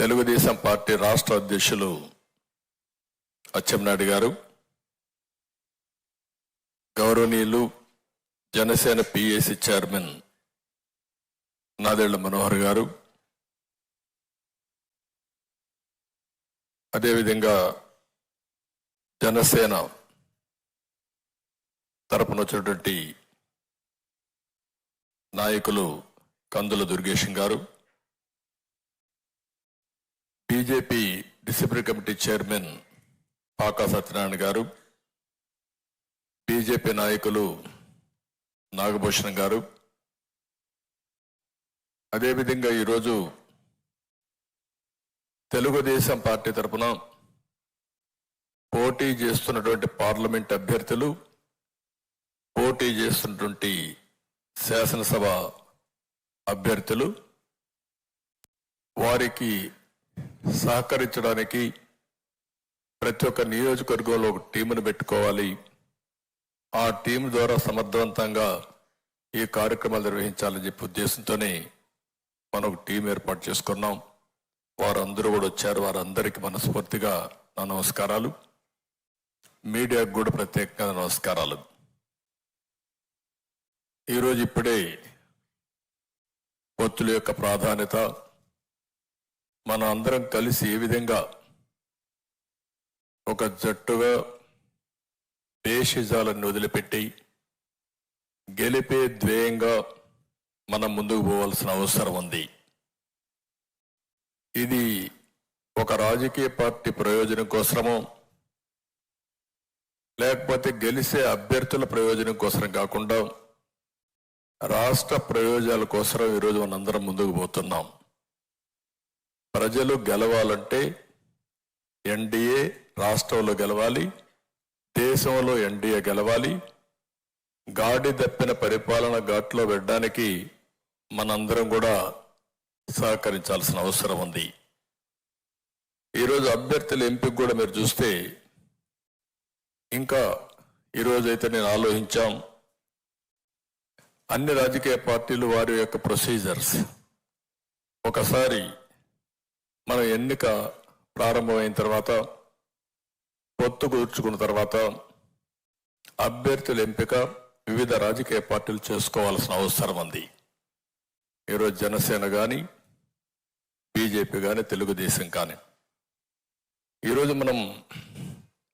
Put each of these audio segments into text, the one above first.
Telugu Desam party రాష్ట్ర అధ్యక్షులు అచ్చెన్నాయుడు గారు, గౌరవనీయులు జనసేన పిఎసి చైర్మన్ నాదెళ్ల మనోహర్ గారు, అదేవిధంగా జనసేన తరపున వచ్చినటువంటి నాయకులు కందుల దుర్గేశం గారు, BJP disciplinary committee chairman pak Satyanarayana గారు, బీజేపీ నాయకులు నాగభూషణం గారు, అదేవిధంగా ఈరోజు తెలుగుదేశం పార్టీ తరఫున పోటీ చేస్తున్నటువంటి పార్లమెంట్ అభ్యర్థులు, పోటీ చేస్తున్నటువంటి శాసనసభ అభ్యర్థులు వారికి సహకరించడానికి ప్రతి ఒక్క నియోజకవర్గంలో ఒక టీమును పెట్టుకోవాలి. ఆ టీం ద్వారా సమర్థవంతంగా ఈ కార్యక్రమాలు నిర్వహించాలని చెప్పి ఉద్దేశంతోనే మనం ఒక టీం ఏర్పాటు చేసుకున్నాం. వారందరూ కూడా వచ్చారు. వారందరికీ మనస్ఫూర్తిగా నా నమస్కారాలు. మీడియాకు కూడా ప్రత్యేకంగా నమస్కారాలు. ఈరోజు ఇప్పుడే పొత్తుల యొక్క ప్రాధాన్యత, మన అందరం కలిసి ఏ విధంగా ఒక జట్టుగా భేషజాలను వదిలిపెట్టి గెలిపే ధ్యేయంగా మనం ముందుకు పోవాల్సిన అవసరం ఉంది. ఇది ఒక రాజకీయ పార్టీ ప్రయోజనం కోసమో లేకపోతే గెలిచే అభ్యర్థుల ప్రయోజనం కోసం కాకుండా రాష్ట్ర ప్రయోజనాల కోసం ఈరోజు మనందరం ముందుకు పోతున్నాం. ప్రజలు గెలవాలంటే ఎన్డీఏ రాష్ట్రంలో గెలవాలి, దేశంలో ఎన్డీఏ గెలవాలి. గాడి తప్పిన పరిపాలన ఘాట్లో పెట్టడానికి మనందరం కూడా సహకరించాల్సిన అవసరం ఉంది. ఈరోజు అభ్యర్థుల ఎంపిక కూడా మీరు చూస్తే ఇంకా ఈరోజైతే నేను ఆలోచించాం, అన్ని రాజకీయ పార్టీలు వారి యొక్క ప్రొసీజర్స్ ఒకసారి మన ఎన్నిక ప్రారంభమైన తర్వాత, పొత్తు కూర్చుకున్న తర్వాత అభ్యర్థుల ఎంపిక వివిధ రాజకీయ పార్టీలు చేసుకోవాల్సిన అవసరం ఉంది. ఈరోజు జనసేన కానీ, బీజేపీ కానీ, తెలుగుదేశం కానీ ఈరోజు మనం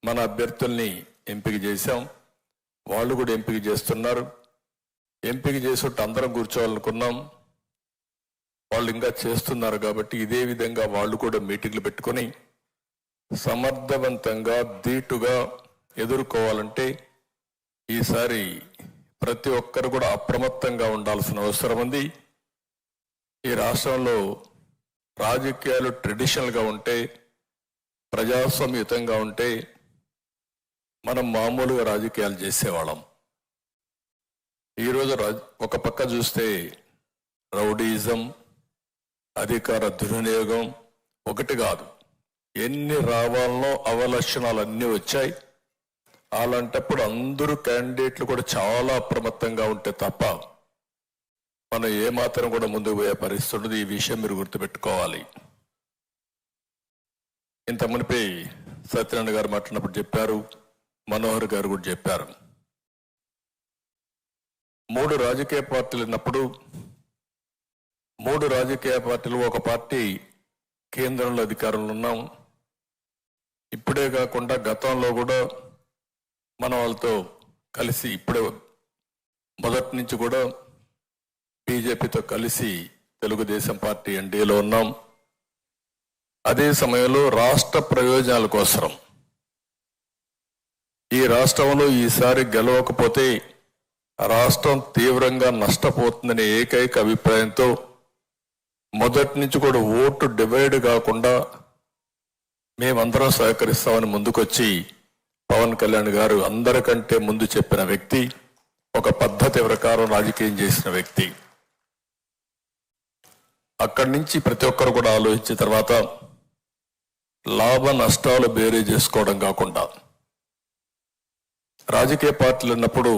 మన అభ్యర్థుల్ని ఎంపిక చేశాం. వాళ్ళు కూడా ఎంపిక చేస్తున్నారు. ఎంపిక చేసేట్టు అందరం కూర్చోవాలనుకున్నాం. వాళ్ళు ఇంకా చేస్తున్నారు కాబట్టి ఇదే విధంగా వాళ్ళు కూడా మీటింగ్లు పెట్టుకొని సమర్థవంతంగా ధీటుగా ఎదుర్కోవాలంటే ఈసారి ప్రతి ఒక్కరు కూడా అప్రమత్తంగా ఉండాల్సిన అవసరం ఉంది. ఈ రాష్ట్రంలో రాజకీయాలు ట్రెడిషనల్గా ఉంటే, ప్రజాస్వామ్యయుతంగా ఉంటే మనం మామూలుగా రాజకీయాలు చేసేవాళ్ళం. ఈరోజు ఒక పక్క చూస్తే రౌడీయిజం, అధికార దుర్వినియోగం ఒకటి కాదు, ఎన్ని రావాలనో అవలక్షణాలు అన్నీ వచ్చాయి. అలాంటప్పుడు అందరూ క్యాండిడేట్లు కూడా చాలా అప్రమత్తంగా ఉంటే తప్ప మనం ఏమాత్రం కూడా ముందుకు పోయే పరిస్థితి ఉండదు. ఈ విషయం మీరు గుర్తుపెట్టుకోవాలి. ఇంత మునిపే సత్యనారాయణ గారు మాట్లాడినప్పుడు చెప్పారు, మనోహర్ గారు కూడా చెప్పారు. 3 రాజకీయ పార్టీలు ఉన్నప్పుడు 3 రాజకీయ పార్టీలు, ఒక పార్టీ కేంద్రంలో అధికారంలో ఉన్నాం. ఇప్పుడే కాకుండా గతంలో కూడా మన వాళ్ళతో కలిసి ఇప్పుడే మొదటి నుంచి కూడా బీజేపీతో కలిసి తెలుగుదేశం పార్టీ ఎన్డీఏలో ఉన్నాం. అదే సమయంలో రాష్ట్ర ప్రయోజనాల కోసం ఈ రాష్ట్రంలో ఈసారి గెలవకపోతే రాష్ట్రం తీవ్రంగా నష్టపోతుందనే ఏకైక అభిప్రాయంతో మొదటి నుంచి కూడా ఓటు డివైడ్ కాకుండా మేమందరం సహకరిస్తామని ముందుకొచ్చి పవన్ కళ్యాణ్ గారు అందరికంటే ముందు చెప్పిన వ్యక్తి, ఒక పద్ధతి ప్రకారం రాజకీయం చేసిన వ్యక్తి. అక్కడి నుంచి ప్రతి ఒక్కరు కూడా ఆలోచించిన తర్వాత లాభ నష్టాలు బేరీ చేసుకోవడం కాకుండా రాజకీయ పార్టీలు ఉన్నప్పుడు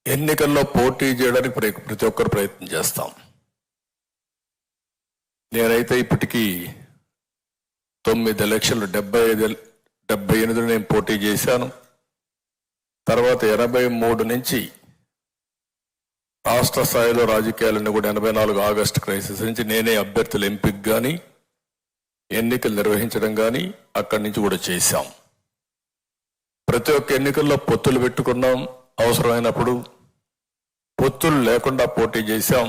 ఎన్నికల్లో పోటీ చేయడానికి ప్రతి ఒక్కరు ప్రయత్నం చేస్తాం. నేనైతే ఇప్పటికీ 9 ఎలక్షన్లు 78 నేను పోటీ చేశాను. తర్వాత 83 నుంచి రాష్ట్ర స్థాయిలో రాజకీయాలన్నీ కూడా 84 ఆగస్టు క్రైసిస్ నుంచి నేనే అభ్యర్థుల ఎంపిక కానీ ఎన్నికలు నిర్వహించడం కానీ అక్కడి నుంచి కూడా చేశాం. ప్రతి ఒక్క ఎన్నికల్లో పొత్తులు పెట్టుకున్నాం, అవసరమైనప్పుడు పొత్తులు లేకుండా పోటీ చేశాం.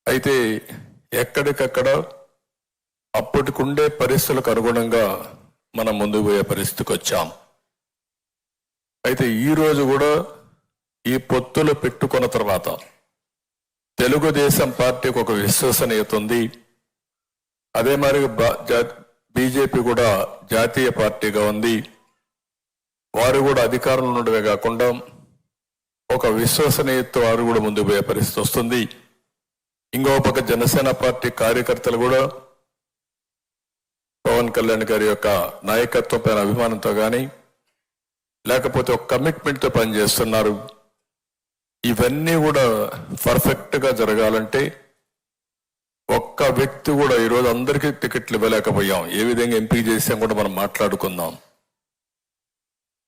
అయితే ఎక్కడికక్కడ అప్పటికుండే పరిస్థితులకు అనుగుణంగా మనం ముందుకు పోయే పరిస్థితికి వచ్చాం. అయితే ఈరోజు కూడా ఈ పొత్తులు పెట్టుకున్న తర్వాత తెలుగుదేశం పార్టీకి ఒక విశ్వసనీయత ఉంది. అదే మరి బీజేపీ కూడా జాతీయ పార్టీగా ఉంది. వారు కూడా అధికారంలో ఉండడమే కాకుండా ఒక విశ్వసనీయత వారు కూడా ముందుకు పోయే పరిస్థితి వస్తుంది. ఇంకో పక్క జనసేన పార్టీ కార్యకర్తలు కూడా పవన్ కళ్యాణ్ గారి యొక్క నాయకత్వం పైన అభిమానంతో కానీ లేకపోతే ఒక కమిట్మెంట్తో పనిచేస్తున్నారు. ఇవన్నీ కూడా పర్ఫెక్ట్ గా జరగాలంటే ఒక్క వ్యక్తి కూడా ఈరోజు అందరికీ టికెట్లు ఇవ్వలేకపోయాం. ఏ విధంగా ఎంపిక చేసాం కూడా మనం మాట్లాడుకుందాం.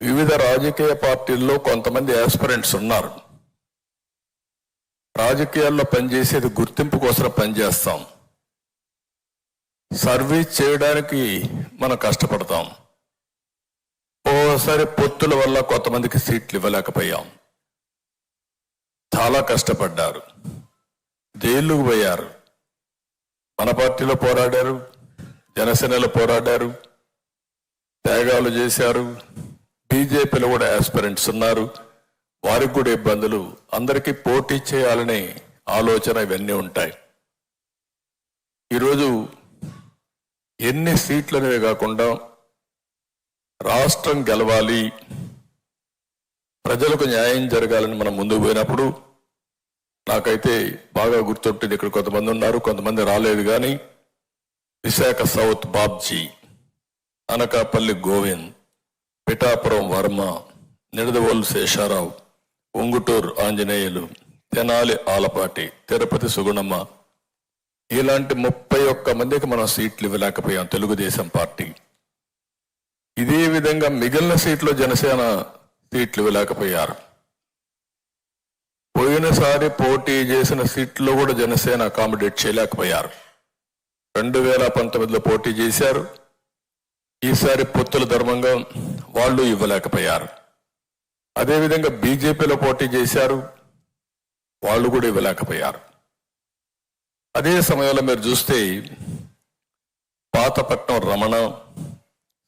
వివిధ రాజకీయ పార్టీల్లో కొంతమంది ఆస్పిరెంట్స్ ఉన్నారు. రాజకీయాల్లో పనిచేసేది గుర్తింపు కోసం పనిచేస్తాం, సర్వీస్ చేయడానికి మనం కష్టపడతాం. ఓసారి పొత్తుల వల్ల కొంతమందికి సీట్లు ఇవ్వలేకపోయాం. చాలా కష్టపడ్డారు, జైలుకు పోయారు. మన పార్టీలో పోరాడారు, జనసేనలో పోరాడారు, త్యాగాలు చేశారు. బీజేపీలో కూడా ఆస్పిరెంట్స్ ఉన్నారు, వారికి కూడా ఇబ్బందులు. అందరికీ పోటీ చేయాలనే ఆలోచన ఇవన్నీ ఉంటాయి. ఈరోజు ఎన్ని సీట్లు అనేవి కాకుండా రాష్ట్రం గెలవాలి, ప్రజలకు న్యాయం జరగాలని మనం ముందుకు పోయినప్పుడు నాకైతే బాగా గుర్తుంటుంది. ఇక్కడ కొంతమంది ఉన్నారు, కొంతమంది రాలేదు. కానీ విశాఖ సౌత్ బాబ్జీ, అనకాపల్లి గోవింద్, పిఠాపురం వర్మ, నిడదవోలు శేషారావు, ఉంగుటూరు ఆంజనేయులు, తెనాలి ఆలపాటి, తిరుపతి సుగుణమ్మ, ఇలాంటి 31 మందికి మనం సీట్లు ఇవ్వలేకపోయాం తెలుగుదేశం పార్టీ. ఇదే విధంగా మిగిలిన సీట్లు జనసేన సీట్లు ఇవ్వలేకపోయారు. పోయినసారి పోటీ చేసిన సీట్లో కూడా జనసేన అకామిడేట్ చేయలేకపోయారు. 2019లో పోటీ చేశారు, ఈసారి పొత్తుల ధర్మంగా వాళ్ళు ఇవ్వలేకపోయారు. అదేవిధంగా బీజేపీలో పోటీ చేశారు, వాళ్ళు కూడా ఇవ్వలేకపోయారు. అదే సమయంలో మీరు చూస్తే పాతపట్నం రమణ,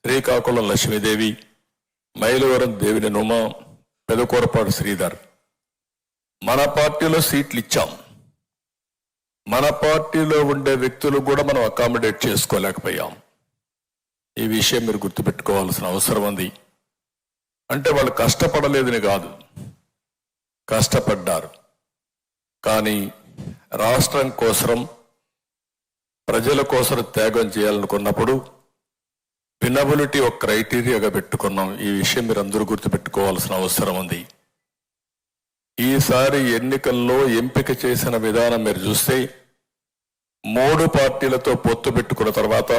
శ్రీకాకుళం లక్ష్మీదేవి, మైలవరం దేవిని నుమ, పెదకూరపాడు శ్రీధర్, మన పార్టీలో సీట్లు ఇచ్చాం. మన పార్టీలో ఉండే వ్యక్తులు కూడా మనం అకామిడేట్ చేసుకోలేకపోయాం. ఈ విషయం మీరు గుర్తుపెట్టుకోవాల్సిన అవసరం ఉంది. అంటే వాళ్ళు కష్టపడలేదని కాదు, కష్టపడ్డారు. కానీ రాష్ట్రం కోసం, ప్రజల కోసం త్యాగం చేయాలనుకున్నప్పుడు వినబిలిటీ ఒక క్రైటీరియాగా పెట్టుకున్నాం. ఈ విషయం మీరు అందరూ గుర్తుపెట్టుకోవాల్సిన అవసరం ఉంది. ఈసారి ఎన్నికల్లో ఎంపిక చేసిన విధానం మీరు చూస్తే 3 పార్టీలతో పొత్తు పెట్టుకున్న తర్వాత,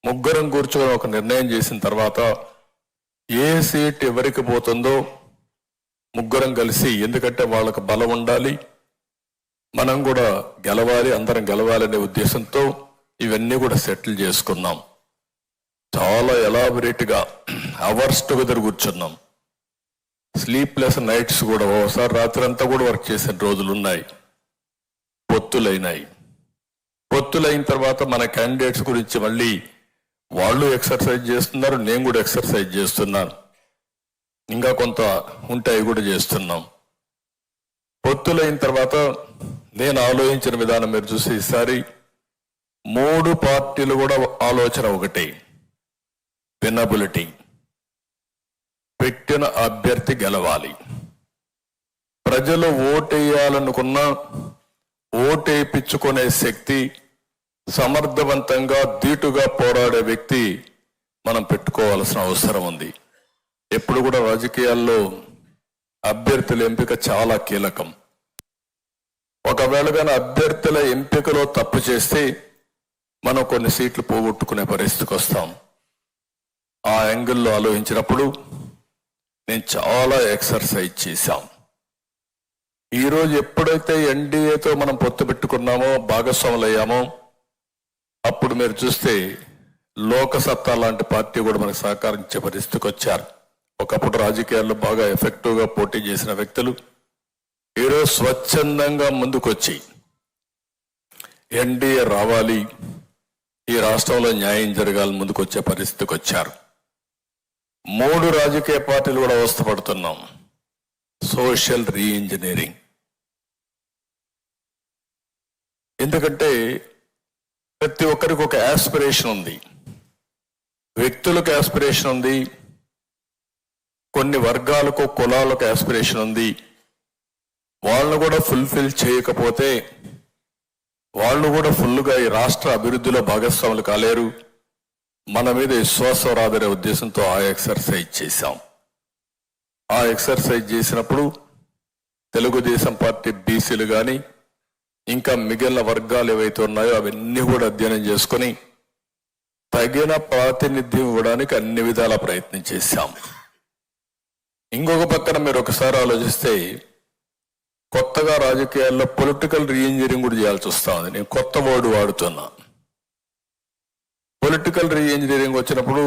ముగ్గురం కూర్చొని ఒక నిర్ణయం చేసిన తర్వాత ఏ సీట్ ఎవరికి పోతుందో ముగ్గురం కలిసి, ఎందుకంటే వాళ్ళకు బలం ఉండాలి, మనం కూడా గెలవాలి, అందరం గెలవాలనే ఉద్దేశంతో ఇవన్నీ కూడా సెటిల్ చేసుకున్నాం. చాలా ఎలాబొరేట్గా అవర్స్ టుగెదర్ కూర్చున్నాం. స్లీప్లెస్ నైట్స్ కూడా, ఓసారి రాత్రి అంతా కూడా వర్క్ చేసిన రోజులు ఉన్నాయి. పొత్తులైనాయి. పొత్తులైన తర్వాత మన క్యాండిడేట్స్ గురించి మళ్ళీ వాళ్ళు ఎక్సర్సైజ్ చేస్తున్నారు, నేను కూడా ఎక్సర్సైజ్ చేస్తున్నాను. ఇంకా కొంత ఉంటాయి కూడా చేస్తున్నాం. పొత్తులైన తర్వాత నేను ఆలోచించిన విధానం మీరు చూసి, ఈసారి 3 పార్టీలు కూడా ఆలోచన ఒకటే, వినబిలిటీ. పెట్టిన అభ్యర్థి గెలవాలి. ప్రజలు ఓటేయాలనుకున్న ఓటేయించుకునే శక్తి, సమర్థవంతంగా ధీటుగా పోరాడే వ్యక్తి మనం పెట్టుకోవాల్సిన అవసరం ఉంది. ఎప్పుడు కూడా రాజకీయాల్లో అభ్యర్థుల ఎంపిక చాలా కీలకం. ఒకవేళ కానీ అభ్యర్థుల ఎంపికలో తప్పు చేస్తే మనం కొన్ని సీట్లు పోగొట్టుకునే పరిస్థితికి వస్తాం. ఆ యాంగిల్లో ఆలోచించినప్పుడు నేను చాలా ఎక్సర్సైజ్ చేశాం. ఈరోజు ఎప్పుడైతే ఎన్డీఏతో మనం పొత్తు పెట్టుకున్నామో, భాగస్వాములు అయ్యామో, అప్పుడు మీరు చూస్తే లోకసత్తా లాంటి పార్టీ కూడా మనకు సహకరించే పరిస్థితికి వచ్చారు. ఒకప్పుడు రాజకీయాల్లో బాగా ఎఫెక్టివ్గా పోటీ చేసిన వ్యక్తులు ఈరోజు స్వచ్ఛందంగా ముందుకొచ్చి ఎన్డీఏ రావాలి, ఈ రాష్ట్రంలో న్యాయం జరగాలి ముందుకొచ్చే పరిస్థితికి వచ్చారు. 3 రాజకీయ పార్టీలు కూడా అవస్థపడుతున్నాం. Social re-engineering. ఎందుకంటే ప్రతి ఒక్కరికి ఒక యాస్పిరేషన్ ఉంది, వ్యక్తులకు యాస్పిరేషన్ ఉంది, కొన్ని వర్గాలకు కులాలకు యాస్పిరేషన్ ఉంది. వాళ్ళను కూడా ఫుల్ఫిల్ చేయకపోతే వాళ్ళు కూడా ఫుల్గా ఈ రాష్ట్ర అభివృద్ధిలో భాగస్వాములు కాలేరు. మన మీద విశ్వాసం రాదనే ఉద్దేశంతో ఆ ఎక్సర్సైజ్ చేశాం. ఆ ఎక్సర్సైజ్ చేసినప్పుడు తెలుగుదేశం పార్టీ బీసీలు కానీ ఇంకా మిగిలిన వర్గాలు ఏవైతే ఉన్నాయో అవన్నీ కూడా అధ్యయనం చేసుకొని తగిన ప్రాతినిధ్యం ఇవ్వడానికి అన్ని విధాల ప్రయత్నం చేశాం. ఇంకొక పక్కన మీరు ఒకసారి ఆలోచిస్తే కొత్తగా రాజకీయాల్లో పొలిటికల్ రీఇంజనీరింగ్ కూడా చేయాల్సి వస్తా ఉంది. నేను కొత్త వర్డ్ వాడుతున్నా. పొలిటికల్ రీఇంజనీరింగ్ వచ్చినప్పుడు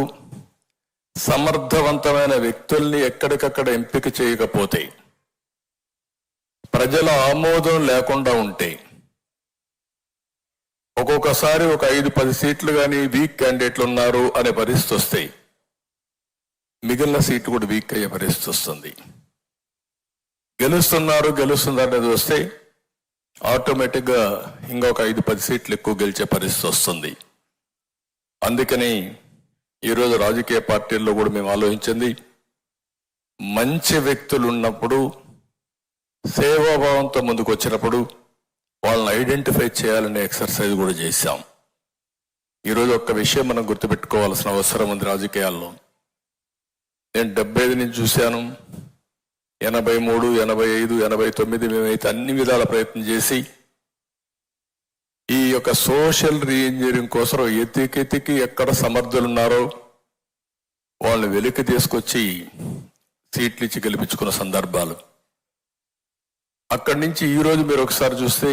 సమర్థవంతమైన వ్యక్తుల్ని ఎక్కడికక్కడ ఎంపిక చేయకపోతే, ప్రజల ఆమోదం లేకుండా ఉంటే, ఒక్కొక్కసారి ఒక 5-10 సీట్లు కానీ వీక్ క్యాండిడేట్లు ఉన్నారు అనే పరిస్థితి వస్తే మిగిలిన సీట్లు కూడా వీక్ అయ్యే పరిస్థితి వస్తుంది. గెలుస్తున్నారు అనేది వస్తే ఆటోమేటిక్గా ఇంకొక 5-10 సీట్లు ఎక్కువ గెలిచే పరిస్థితి వస్తుంది. అందుకని ఈరోజు రాజకీయ పార్టీల్లో కూడా మేము ఆలోచించింది, మంచి వ్యక్తులు ఉన్నప్పుడు, సేవాభావంతో ముందుకు వచ్చినప్పుడు వాళ్ళని ఐడెంటిఫై చేయాలనే ఎక్సర్సైజ్ కూడా చేశాం. ఈరోజు ఒక్క విషయం మనం గుర్తుపెట్టుకోవాల్సిన అవసరం ఉంది రాజకీయాల్లో. నేను 75 నుంచి చూశాను, 83, 85, 89 మేమైతే అన్ని విధాల ప్రయత్నం చేసి ఈ యొక్క సోషల్ రీఇంజనీరింగ్ కోసం ఎతికి ఎక్కడ సమర్థులు ఉన్నారో వాళ్ళని వెలికి తీసుకొచ్చి సీట్లు ఇచ్చి గెలిపించుకున్న సందర్భాలు. అక్కడి నుంచి ఈరోజు మీరు ఒకసారి చూస్తే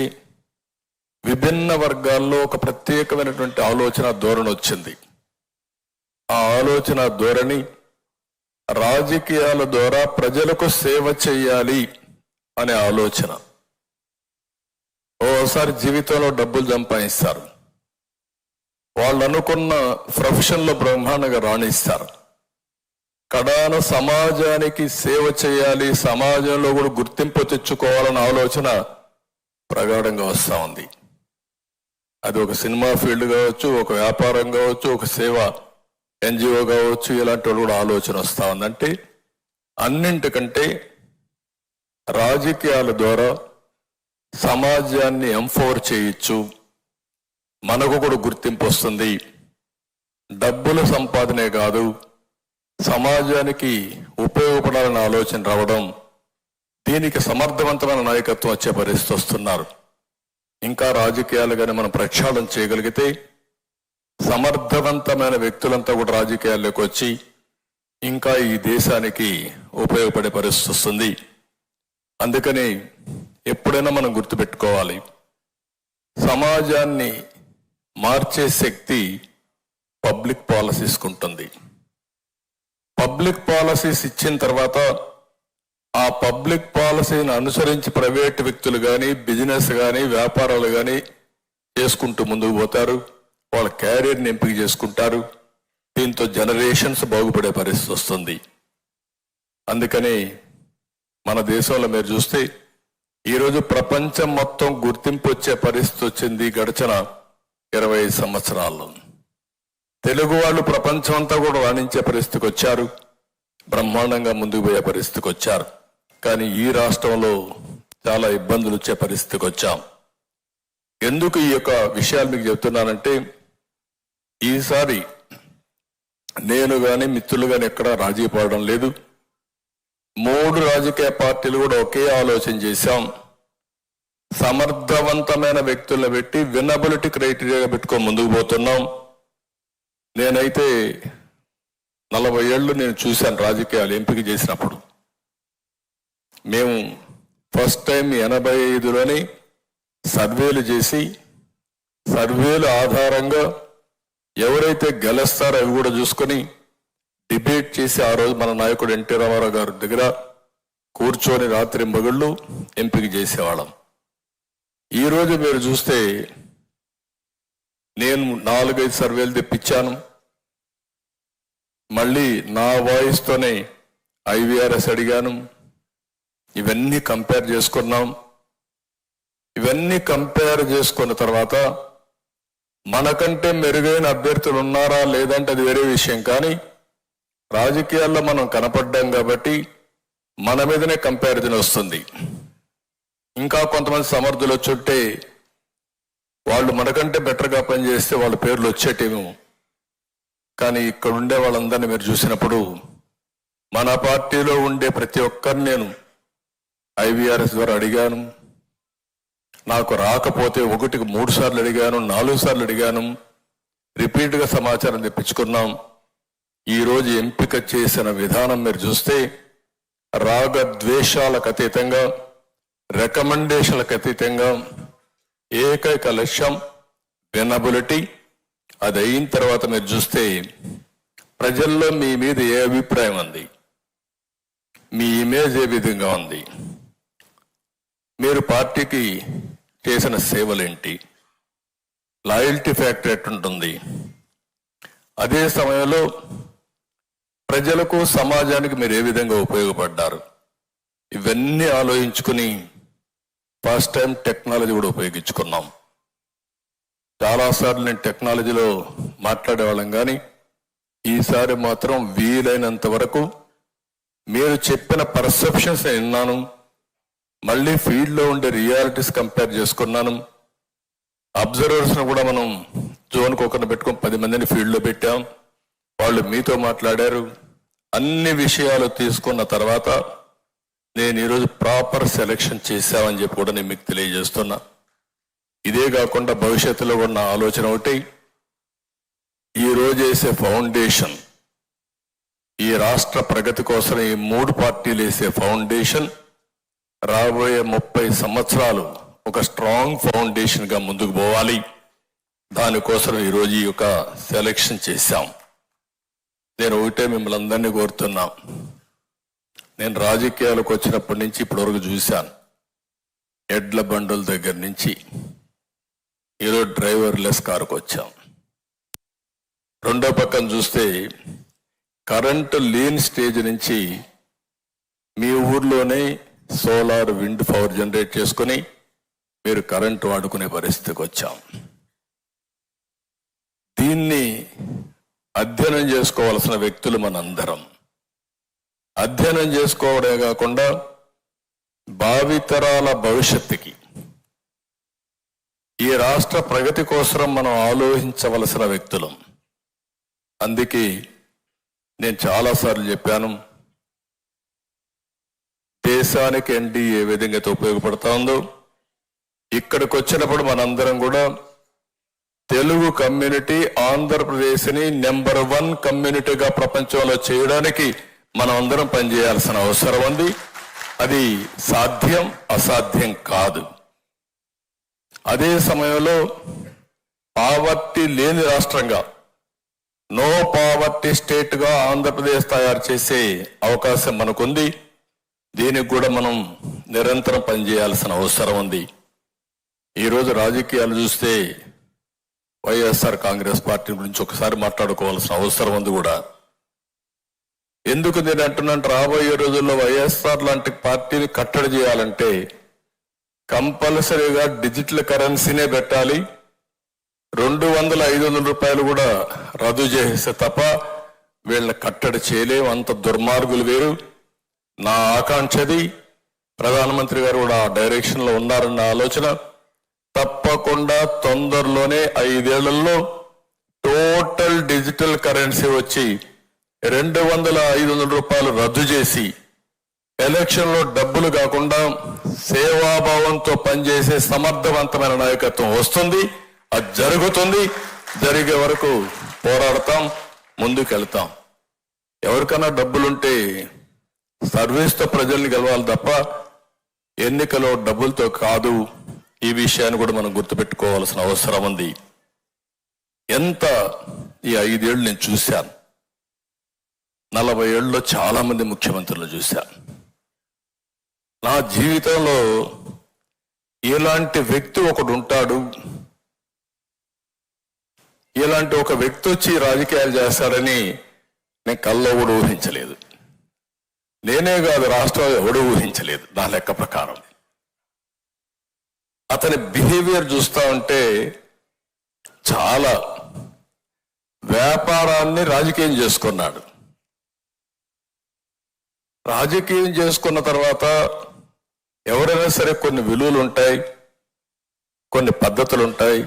విభిన్న వర్గాల్లో ఒక ప్రత్యేకమైనటువంటి ఆలోచన ధోరణి వచ్చింది. ఆ ఆలోచన ధోరణి రాజకీయాల ద్వారా ప్రజలకు సేవ చేయాలి అనే ఆలోచన. ఓసారి జీవితంలో డబ్బులు సంపాదిస్తారు, వాళ్ళు అనుకున్న ప్రొఫెషన్లో బ్రహ్మాండంగా రాణిస్తారు, కడాన సమాజానికి సేవ చేయాలి, సమాజంలో కూడా గుర్తింపు తెచ్చుకోవాలన్న ఆలోచన ప్రగాఢంగా వస్తూ ఉంది. అది ఒక సినిమా ఫీల్డ్ కావచ్చు, ఒక వ్యాపారం కావచ్చు, ఒక సేవ ఎన్జిఓ కావచ్చు, ఇలాంటి వాళ్ళు కూడా ఆలోచన వస్తూ ఉందంటే అన్నింటికంటే రాజకీయాల ద్వారా సమాజాన్ని ఎంపవర్ చేయొచ్చు, మనకు కూడా గుర్తింపు వస్తుంది, డబ్బుల సంపాదనే కాదు సమాజానికి ఉపయోగపడాలన్న ఆలోచన రావడం, దీనికి సమర్థవంతమైన నాయకత్వం వచ్చే పరిస్థితి వస్తున్నారు. ఇంకా రాజకీయాలు కానీ మనం ప్రక్షాళన చేయగలిగితే సమర్థవంతమైన వ్యక్తులంతా కూడా రాజకీయాల్లోకి వచ్చి ఇంకా ఈ దేశానికి ఉపయోగపడే పరిస్థితి వస్తుంది. అందుకని ఎప్పుడైనా మనం గుర్తుపెట్టుకోవాలి, సమాజాన్ని మార్చే శక్తి పబ్లిక్ పాలసీస్ ఉంటుంది. పబ్లిక్ పాలసీస్ ఇచ్చిన తర్వాత ఆ పబ్లిక్ పాలసీని అనుసరించి ప్రైవేట్ వ్యక్తులు కానీ, బిజినెస్ కానీ, వ్యాపారాలు కానీ చేసుకుంటూ ముందుకు పోతారు, వాళ్ళ క్యారియర్ని ఎంపిక చేసుకుంటారు. దీంతో జనరేషన్స్ బాగుపడే పరిస్థితి వస్తుంది. అందుకని మన దేశంలో మీరు చూస్తే ఈరోజు ప్రపంచం మొత్తం గుర్తింపు వచ్చే పరిస్థితి వచ్చింది. గడిచిన 25 సంవత్సరాల్లో తెలుగు వాళ్ళు ప్రపంచం అంతా కూడా రాణించే పరిస్థితికి వచ్చారు, బ్రహ్మాండంగా ముందుకు పోయే పరిస్థితికి వచ్చారు. కానీ ఈ రాష్ట్రంలో చాలా ఇబ్బందులు వచ్చే పరిస్థితికి వచ్చాం. ఎందుకు ఈ యొక్క విషయాలు మీకు చెప్తున్నానంటే, ఈసారి నేను కానీ మిత్రులు కానీ ఎక్కడా రాజీ పడడం లేదు. 3 రాజకీయ పార్టీలు కూడా ఒకే ఆలోచన చేశాం. సమర్థవంతమైన వ్యక్తులను పెట్టి వినబిలిటీ క్రైటీరియా పెట్టుకొని ముందుకు పోతున్నాం. నేనైతే 40 ఏళ్ళు నేను చూశాను రాజకీయాలు ఎంపిక చేసినప్పుడు. మేము ఫస్ట్ టైం 85లోనే సర్వేలు చేసి సర్వేల ఆధారంగా ఎవరైతే గెలుస్తారో అవి కూడా చూసుకొని డిబేట్ చేసి ఆ రోజు మన నాయకుడు ఎన్టీ రామారావు గారి దగ్గర కూర్చొని రాత్రి మగుళ్ళు ఎంపిక చేసేవాళ్ళం. ఈరోజు మీరు చూస్తే నేను 4-5 సర్వేలు తెప్పించాను. మళ్ళీ నా వాయిస్తోనే IVRS అడిగాను. ఇవన్నీ కంపేర్ చేసుకున్నాం. ఇవన్నీ కంపేర్ చేసుకున్న తర్వాత మనకంటే మెరుగైన అభ్యర్థులు ఉన్నారా లేదంటే అది వేరే విషయం, కానీ రాజకీయాల్లో మనం కనపడ్డాం కాబట్టి మన మీదనే కంపారిజన్ వస్తుంది. ఇంకా కొంతమంది సమర్థులు వచ్చుంటే వాళ్ళు మనకంటే బెటర్గా పనిచేస్తే వాళ్ళ పేర్లు వచ్చేటేమో, కానీ ఇక్కడ ఉండే వాళ్ళందరినీ మీరు చూసినప్పుడు మన పార్టీలో ఉండే ప్రతి ఒక్కరిని నేను IVRS ద్వారా అడిగాను. నాకు రాకపోతే 1కి 3 సార్లు అడిగాను, 4 సార్లు అడిగాను. రిపీట్గా సమాచారం తెప్పించుకున్నాం. ఈరోజు ఎంపిక చేసిన విధానం మీరు చూస్తే రాగద్వేషాలకు అతీతంగా, రికమెండేషన్లకు అతీతంగా ఏకైక లక్ష్యం వినబిలిటీ. అది అయిన తర్వాత మీరు చూస్తే ప్రజల్లో మీ మీద ఏ అభిప్రాయం ఉంది, మీ ఇమేజ్ ఏ విధంగా ఉంది, మీరు పార్టీకి చేసిన సేవలేంటి, లాయల్టీ ఫ్యాక్టర్ ఎట్టుంటుంది, అదే సమయంలో ప్రజలకు సమాజానికి మీరు ఏ విధంగా ఉపయోగపడ్డారు, ఇవన్నీ ఆలోచించుకుని ఫస్ట్ టైం టెక్నాలజీ కూడా ఉపయోగించుకున్నాం. చాలాసార్లు నేను టెక్నాలజీలో మాట్లాడేవాళ్ళం, కానీ ఈసారి మాత్రం వీలైనంత వరకు మీరు చెప్పిన పర్సెప్షన్స్ నేను విన్నాను. మళ్ళీ ఫీల్డ్లో ఉండే రియాలిటీస్ కంపేర్ చేసుకున్నాను. అబ్జర్వర్స్ను కూడా మనం జోన్కి ఒకరిని పెట్టుకొని 10 మందిని ఫీల్డ్లో పెట్టాం. వాళ్ళు మీతో మాట్లాడారు. అన్ని విషయాలు తీసుకున్న తర్వాత నేను ఈరోజు ప్రాపర్ సెలెక్షన్ చేశామని చెప్పి కూడా నేను మీకు తెలియజేస్తున్నా. ఇదే కాకుండా భవిష్యత్తులో ఉన్న ఆలోచన ఒకటి, ఈరోజు వేసే ఫౌండేషన్, ఈ రాష్ట్ర ప్రగతి కోసం ఈ 3 పార్టీలు వేసే ఫౌండేషన్ రాబోయే 30 సంవత్సరాలు ఒక స్ట్రాంగ్ ఫౌండేషన్ గా ముందుకు పోవాలి. దానికోసం ఈరోజు ఈ యొక్క సెలెక్షన్ చేశాం. నేను ఒకటే మిమ్మల్ని అందరినీ కోరుతున్నా, నేను రాజకీయాలకు వచ్చినప్పటి నుంచి ఇప్పటివరకు చూశాను, ఎడ్ల బండుల దగ్గర నుంచి ఈరోజు డ్రైవర్లెస్ కారుకు వచ్చాం. రెండో పక్కన చూస్తే కరెంటు లేని స్టేజ్ నుంచి మీ ఊర్లోనే సోలార్, విండ్ పవర్ జనరేట్ చేసుకుని మీరు కరెంటు వాడుకునే పరిస్థితికి వచ్చాం. దీన్ని అధ్యయనం చేసుకోవాల్సిన వ్యక్తులు మనందరం. అధ్యయనం చేసుకోవడమే కాకుండా భావితరాల భవిష్యత్తుకి, ఈ రాష్ట్ర ప్రగతి కోసం మనం ఆలోచించవలసిన వ్యక్తులం. అందుకే నేను చాలాసార్లు చెప్పాను, దేశానికి ఎన్డీఏ ఏ విధంగా అయితే ఉపయోగపడతా ఉందో, ఇక్కడికి వచ్చినప్పుడు మనందరం కూడా తెలుగు కమ్యూనిటీ ఆంధ్రప్రదేశ్ని నెంబర్ 1 కమ్యూనిటీగా ప్రపంచంలో చేయడానికి మనం అందరం పనిచేయాల్సిన అవసరం ఉంది. అది సాధ్యం, అసాధ్యం కాదు. అదే సమయంలో పావర్టీ లేని రాష్ట్రంగా, నో పావర్టీ స్టేట్గా ఆంధ్రప్రదేశ్ తయారు చేసే అవకాశం మనకుంది. దీనికి కూడా మనం నిరంతరం పనిచేయాల్సిన అవసరం ఉంది. ఈరోజు రాజకీయాలు చూస్తే వైఎస్ఆర్ కాంగ్రెస్ పార్టీ గురించి ఒకసారి మాట్లాడుకోవాల్సిన అవసరం ఉంది కూడా. ఎందుకు నేను అంటున్నాను, రాబోయే రోజుల్లో వైఎస్ఆర్ లాంటి పార్టీని కట్టడి చేయాలంటే కంపల్సరీగా డిజిటల్ కరెన్సీనే పెట్టాలి. 200-500 రూపాయలు కూడా రద్దు చేస్తే తప్ప వీళ్ళని కట్టడి చేయలేం. అంత దుర్మార్గులు వేరు. నా ఆకాంక్షది, ప్రధానమంత్రి గారు కూడా ఆ డైరెక్షన్ లో ఉన్నారన్న ఆలోచన. తప్పకుండా తొందరలోనే 5 ఏళ్లలో టోటల్ డిజిటల్ కరెన్సీ వచ్చి 200-500 రూపాయలు రద్దు చేసి ఎలక్షన్లో డబ్బులు కాకుండా సేవాభావంతో పనిచేసే సమర్థవంతమైన నాయకత్వం వస్తుంది. అది జరుగుతుంది. జరిగే వరకు పోరాడతాం, ముందుకెళ్తాం. ఎవరికైనా డబ్బులుంటే సర్వీస్తో ప్రజల్ని గెలవాలి తప్ప ఎన్నికలో డబ్బులతో కాదు. ఈ విషయాన్ని కూడా మనం గుర్తుపెట్టుకోవాల్సిన అవసరం ఉంది. ఎంత ఈ 5 ఏళ్ళు నేను చూశాను. 40 ఏళ్ళలో చాలా మంది ముఖ్యమంత్రులు చూశాను. నా జీవితంలో ఇలాంటి వ్యక్తి ఒకడు ఉంటాడు, ఇలాంటి ఒక వ్యక్తి వచ్చి రాజకీయాలు చేస్తాడని నేను కల్లో కూడా ఊహించలేదు. నేనే కాదు, రాష్ట్రంలో ఎవడూ ఊహించలేదు. నా లెక్క ప్రకారం అతని బిహేవియర్ చూస్తా ఉంటే చాలా వ్యాపారాన్ని రాజకీయం చేసుకున్నాడు. రాజకీయం చేసుకున్న తర్వాత ఎవరైనా సరే కొన్ని విలువలు ఉంటాయి, కొన్ని పద్ధతులు ఉంటాయి,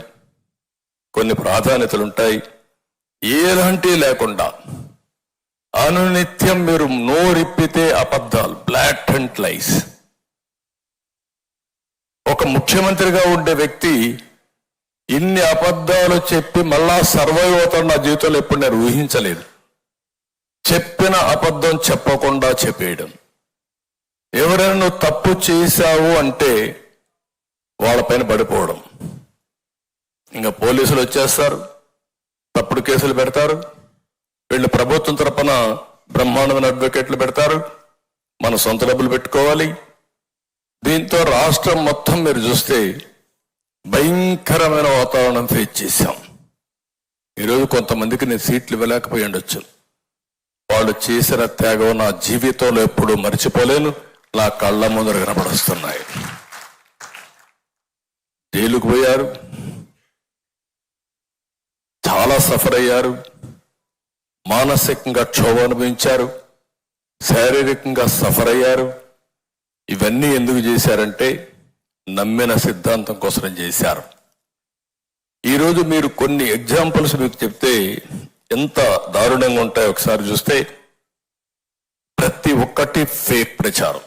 కొన్ని ప్రాధాన్యతలు ఉంటాయి. ఎలాంటి లేకుండా అనునిత్యం మీరు నోరిప్పితే అబద్ధాలు, బ్లాటెంట్ లైస్. ఒక ముఖ్యమంత్రిగా ఉండే వ్యక్తి ఇన్ని అబద్ధాలు చెప్పి మళ్ళా సర్వైవ్ అవుతాడు నా జీవితంలో ఎప్పుడు నేను ఊహించలేదు. చెప్పిన అబద్ధం చెప్పకుండా చెప్పేయడం. ఎవరైనా నువ్వు తప్పు చేశావు అంటే వాళ్ళపైన పడిపోవడం. ఇంకా పోలీసులు వచ్చేస్తారు, తప్పుడు కేసులు పెడతారు. వీళ్ళు ప్రభుత్వం తరపున బ్రహ్మాండమైన అడ్వకేట్లు పెడతారు. మన సొంత డబ్బులు పెట్టుకోవాలి. దీంతో రాష్ట్రం మొత్తం మీరు చూస్తే భయంకరమైన వాతావరణం ఫేస్ చేశాం. ఈరోజు కొంతమందికి నేను సీట్లు ఇవ్వలేకపోయి ఉండొచ్చు. వాళ్ళు చేసిన త్యాగం నా జీవితంలో ఎప్పుడూ మర్చిపోలేను. నా కళ్ళ ముందర కనపడొస్తున్నాయి. జైలుకు పోయారు, చాలా సఫర్ అయ్యారు, మానసికంగా క్షోభ అనుభవించారు, శారీరకంగా సఫర్ అయ్యారు. ఇవన్నీ ఎందుకు చేశారంటే నమ్మిన సిద్ధాంతం కోసం చేశారు. ఈరోజు మీరు కొన్ని ఎగ్జాంపుల్స్ మీకు చెప్తే ఎంత దారుణంగా ఉంటాయో ఒకసారి చూస్తే ప్రతి ఒక్కటి ఫేక్ ప్రచారం.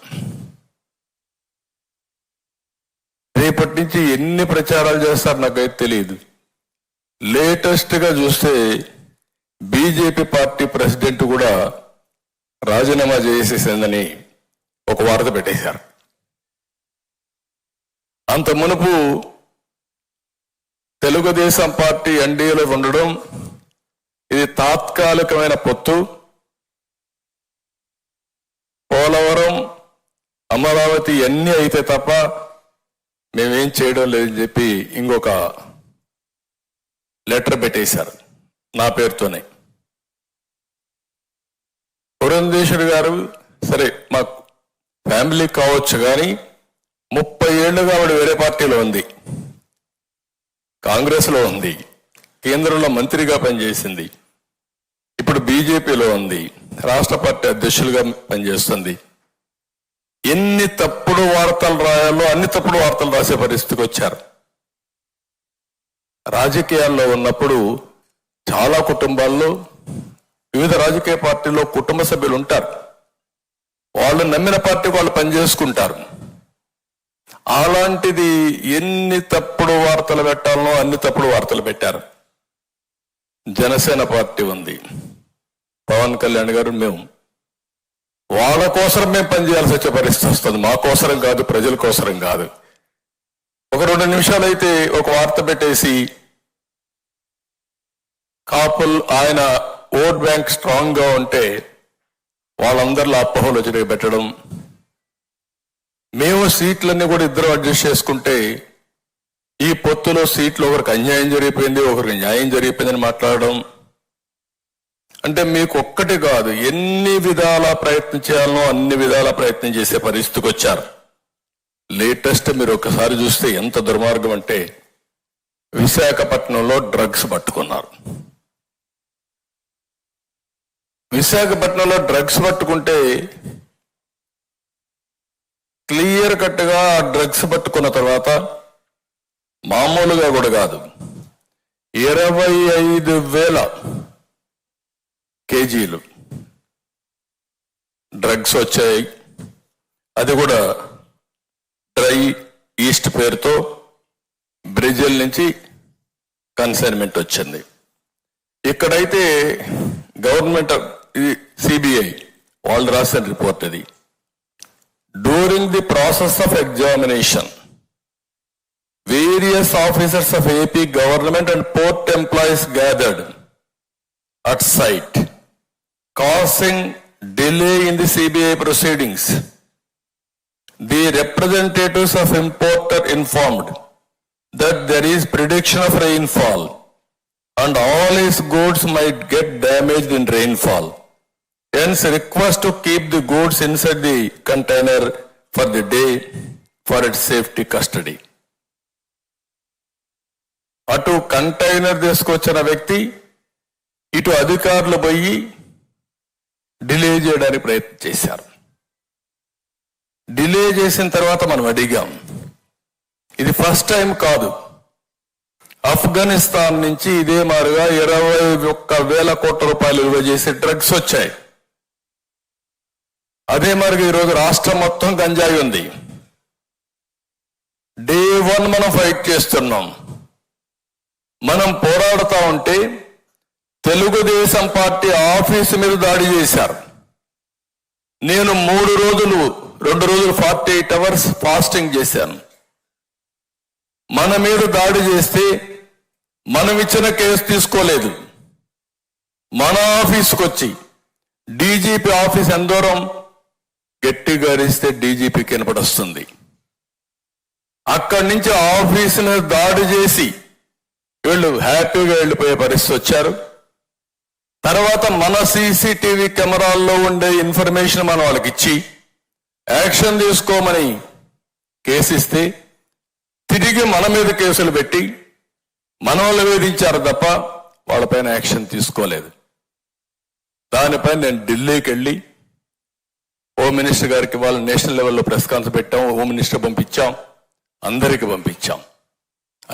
రేపటి నుంచి ఎన్ని ప్రచారాలు చేస్తారు నాకైతే తెలియదు. లేటెస్ట్ గా చూస్తే బీజేపీ పార్టీ ప్రెసిడెంట్ కూడా రాజీనామా చేసేసిందని ఒక వార్త పెట్టేశారు. అంత మునుపు తెలుగుదేశం పార్టీ ఎన్డీఏలో ఉండడం, ఇది తాత్కాలికమైన పొత్తు, పోలవరం అమరావతి అన్నీ అయితే తప్ప మేమేం చేయడం లేదని చెప్పి ఇంకొక లెటర్ పెట్టేశారు నా పేరుతోనే. పురంధేశ్వరి గారు సరే మా ఫ్యామిలీ కావచ్చు, కానీ 30 ఏళ్లుగా ఆవిడ వేరే పార్టీలో ఉంది, కాంగ్రెస్ లో ఉంది, కేంద్రంలో మంత్రిగా పనిచేసింది, ఇప్పుడు బీజేపీలో ఉంది, రాష్ట్ర పార్టీ అధ్యక్షులుగా పనిచేస్తుంది. ఎన్ని తప్పుడు వార్తలు రాయాలో అన్ని తప్పుడు వార్తలు రాసే పరిస్థితికి వచ్చారు. రాజకీయాల్లో ఉన్నప్పుడు చాలా కుటుంబాల్లో వివిధ రాజకీయ పార్టీల్లో కుటుంబ సభ్యులు ఉంటారు. వాళ్ళు నమ్మిన పార్టీకి వాళ్ళు పనిచేసుకుంటారు. అలాంటిది ఎన్ని తప్పుడు వార్తలు పెట్టాలనో అన్ని తప్పుడు వార్తలు పెట్టారు. జనసేన పార్టీ ఉంది, పవన్ కళ్యాణ్ గారు, మేము వాళ్ళ కోసం మేము పనిచేయాల్సి వచ్చే పరిస్థితి వస్తుంది. మా కోసరం కాదు, ప్రజల కోసరం కాదు. ఒక 2 నిమిషాలు అయితే ఒక వార్త పెట్టేసి కాపుల్ ఆయన ఓట్ బ్యాంక్ స్ట్రాంగ్ గా ఉంటే వాళ్ళందరిలో అపోహలు వచ్చి పెట్టడం, మేము సీట్లన్నీ కూడా ఇద్దరు అడ్జస్ట్ చేసుకుంటే ఈ పొత్తులో సీట్లు ఒకరికి అన్యాయం జరిగిపోయింది, ఒకరికి న్యాయం జరిగిపోయిందని మాట్లాడడం. అంటే మీకు ఒక్కటి కాదు, ఎన్ని విధాల ప్రయత్నం చేయాలనో అన్ని విధాల ప్రయత్నం చేసే పరిస్థితికి వచ్చారు. లేటెస్ట్ మీరు ఒకసారి చూస్తే ఎంత దుర్మార్గం అంటే విశాఖపట్నంలో డ్రగ్స్ పట్టుకున్నారు. విశాఖపట్నంలో డ్రగ్స్ పట్టుకుంటే క్లియర్ కట్ గా ఆ డ్రగ్స్ పట్టుకున్న తర్వాత మామూలుగా కూడా కాదు, 25,000 కేజీలు డ్రగ్స్ వచ్చాయి. అది కూడా డ్రై ఈస్ట్ పేరుతో బ్రెజిల్ నుంచి కన్సైన్మెంట్ వచ్చింది. ఇక్కడైతే గవర్నమెంట్ సిబిఐ వాళ్ళు రాసిన రిపోర్ట్ అది. During the process of examination various officers of AP government and port employees gathered at site, causing delay in the CBI proceedings. The representatives of importer informed that there is prediction of rainfall and all his goods might get damaged in rainfall. Hence request to keep the goods inside the container for the day for its safety custody. అటు container తీసుకొచ్చిన వ్యక్తి ఇటు అధికారులు పోయి delay చేయడానికి ప్రయత్నం చేశారు. Delay చేసిన తర్వాత మనం అడిగాం, ఇది ఫస్ట్ టైం కాదు. ఆఫ్ఘనిస్తాన్ నుంచి ఇదే మారుగా 21,000 కోట్ల రూపాయలు విలువ చేసే డ్రగ్స్ వచ్చాయి. అదే మారుగా ఈరోజు రాష్ట్రం మొత్తం గంజాయి ఉంది. డే 1 మనం ఫైట్ చేస్తున్నాం. మనం పోరాడుతూ ఉంటే తెలుగుదేశం పార్టీ ఆఫీసు మీద దాడి చేశారు. నేను 2 రోజులు 48 అవర్స్ ఫాస్టింగ్ చేశాను. మన మీద దాడి చేస్తే మనం ఇచ్చిన కేసు తీసుకోలేదు. మన ఆఫీసుకు వచ్చి డీజీపీ ఆఫీస్ ఎంత దూరం గట్టిగా అరిస్తే డీజీపీ కనపడొస్తుంది. అక్కడి నుంచి ఆఫీసును దాడి చేసి వీళ్ళు హ్యాపీగా వెళ్ళిపోయే పరిస్థితి వచ్చారు. తర్వాత మన సీసీటీవీ కెమెరాల్లో ఉండే ఇన్ఫర్మేషన్ మనం వాళ్ళకి ఇచ్చి యాక్షన్ తీసుకోమని కేసిస్తే తిరిగి మన మీద కేసులు పెట్టి మన వాళ్ళు వేధించారు తప్ప వాళ్ళపైన యాక్షన్ తీసుకోలేదు. దానిపైన నేను ఢిల్లీకి వెళ్ళి హోమ్ మినిస్టర్ గారికి వాళ్ళ నేషనల్ లెవెల్లో ప్రెస్ కాన్ఫరెన్స్ పెట్టాం. హోమ్ మినిస్టర్ పంపించాం, అందరికి పంపించాం,